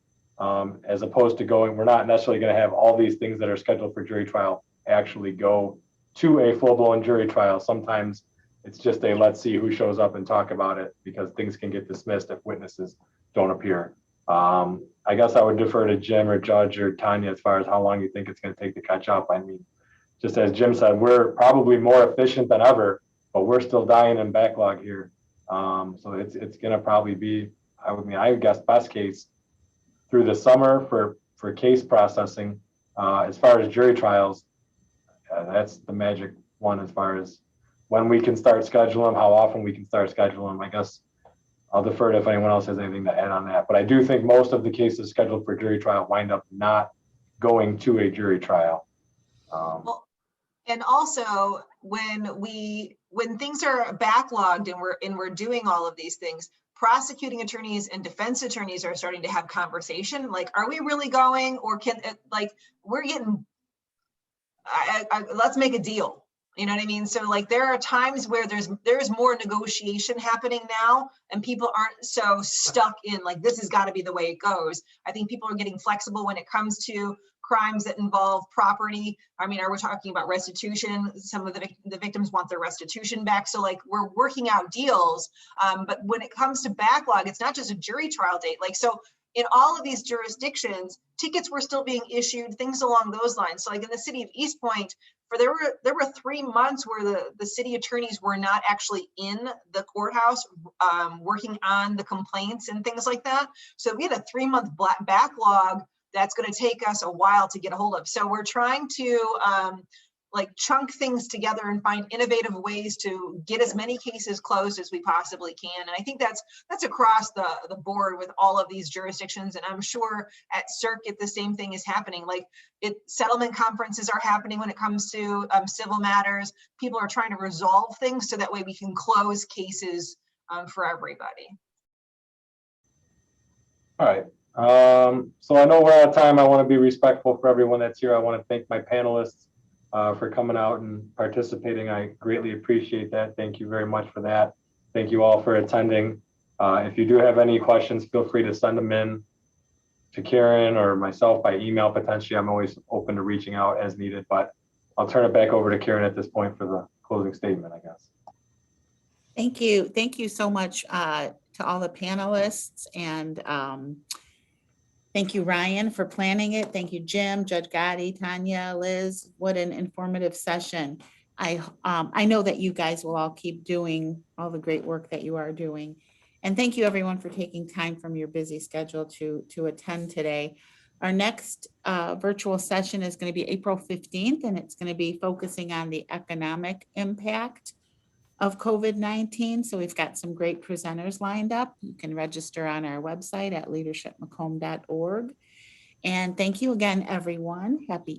as opposed to we're not necessarily going to have all these things that are scheduled for jury trial actually go to a full-blown jury trial. Sometimes it's just let's see who shows up and talk about it, because things can get dismissed if witnesses don't appear. I guess I would defer to Jim or Judge or Tanya as far as how long you think it's going to take to catch up. I mean, just as Jim said, we're probably more efficient than ever, but we're still dying in backlog here. So it's going to probably be, I would guess best case through the summer for case processing. As far as jury trials, that's the magic one as far as when we can start scheduling them, how often we can start scheduling them. I guess I'll defer to if anyone else has anything to add on that. But I do think most of the cases scheduled for jury trial wind up not going to a jury trial. Well, and also when things are backlogged and we're doing all of these things, prosecuting attorneys and defense attorneys are starting to have conversation. Like, are we really going, or we're getting, let's make a deal. You know what I mean? So like, there are times where there's more negotiation happening now, and people aren't so stuck in like, this has got to be the way it goes. I think people are getting flexible when it comes to crimes that involve property. I mean, are we talking about restitution? Some of the victims want their restitution back. So like, we're working out deals. But when it comes to backlog, it's not just a jury trial date. Like, so in all of these jurisdictions, tickets were still being issued, things along those lines. So like in the city of East Point, there were 3 months where the city attorneys were not actually in the courthouse working on the complaints and things like that. So we had a 3-month backlog that's going to take us a while to get a hold of. So we're trying to like chunk things together and find innovative ways to get as many cases closed as we possibly can. And I think that's across the board with all of these jurisdictions. And I'm sure at circuit, the same thing is happening. Like settlement conferences are happening when it comes to civil matters. People are trying to resolve things so that way we can close cases for everybody. All right. So I know we're out of time. I want to be respectful for everyone that's here. I want to thank my panelists for coming out and participating. I greatly appreciate that. Thank you very much for that. Thank you all for attending. If you do have any questions, feel free to send them in to Karen or myself by email potentially. I'm always open to reaching out as needed, but I'll turn it back over to Karen at this point for the closing statement, I guess. Thank you. Thank you so much to all the panelists, and thank you, Ryan, for planning it. Thank you, Jim, Judge Gotti, Tanya, Liz. What an informative session. I know that you guys will all keep doing all the great work that you are doing. And thank you, everyone, for taking time from your busy schedule to attend today. Our next virtual session is going to be April 15th, and it's going to be focusing on the economic impact of COVID-19. So we've got some great presenters lined up. You can register on our website at leadershipmacomb.org. And thank you again, everyone. Happy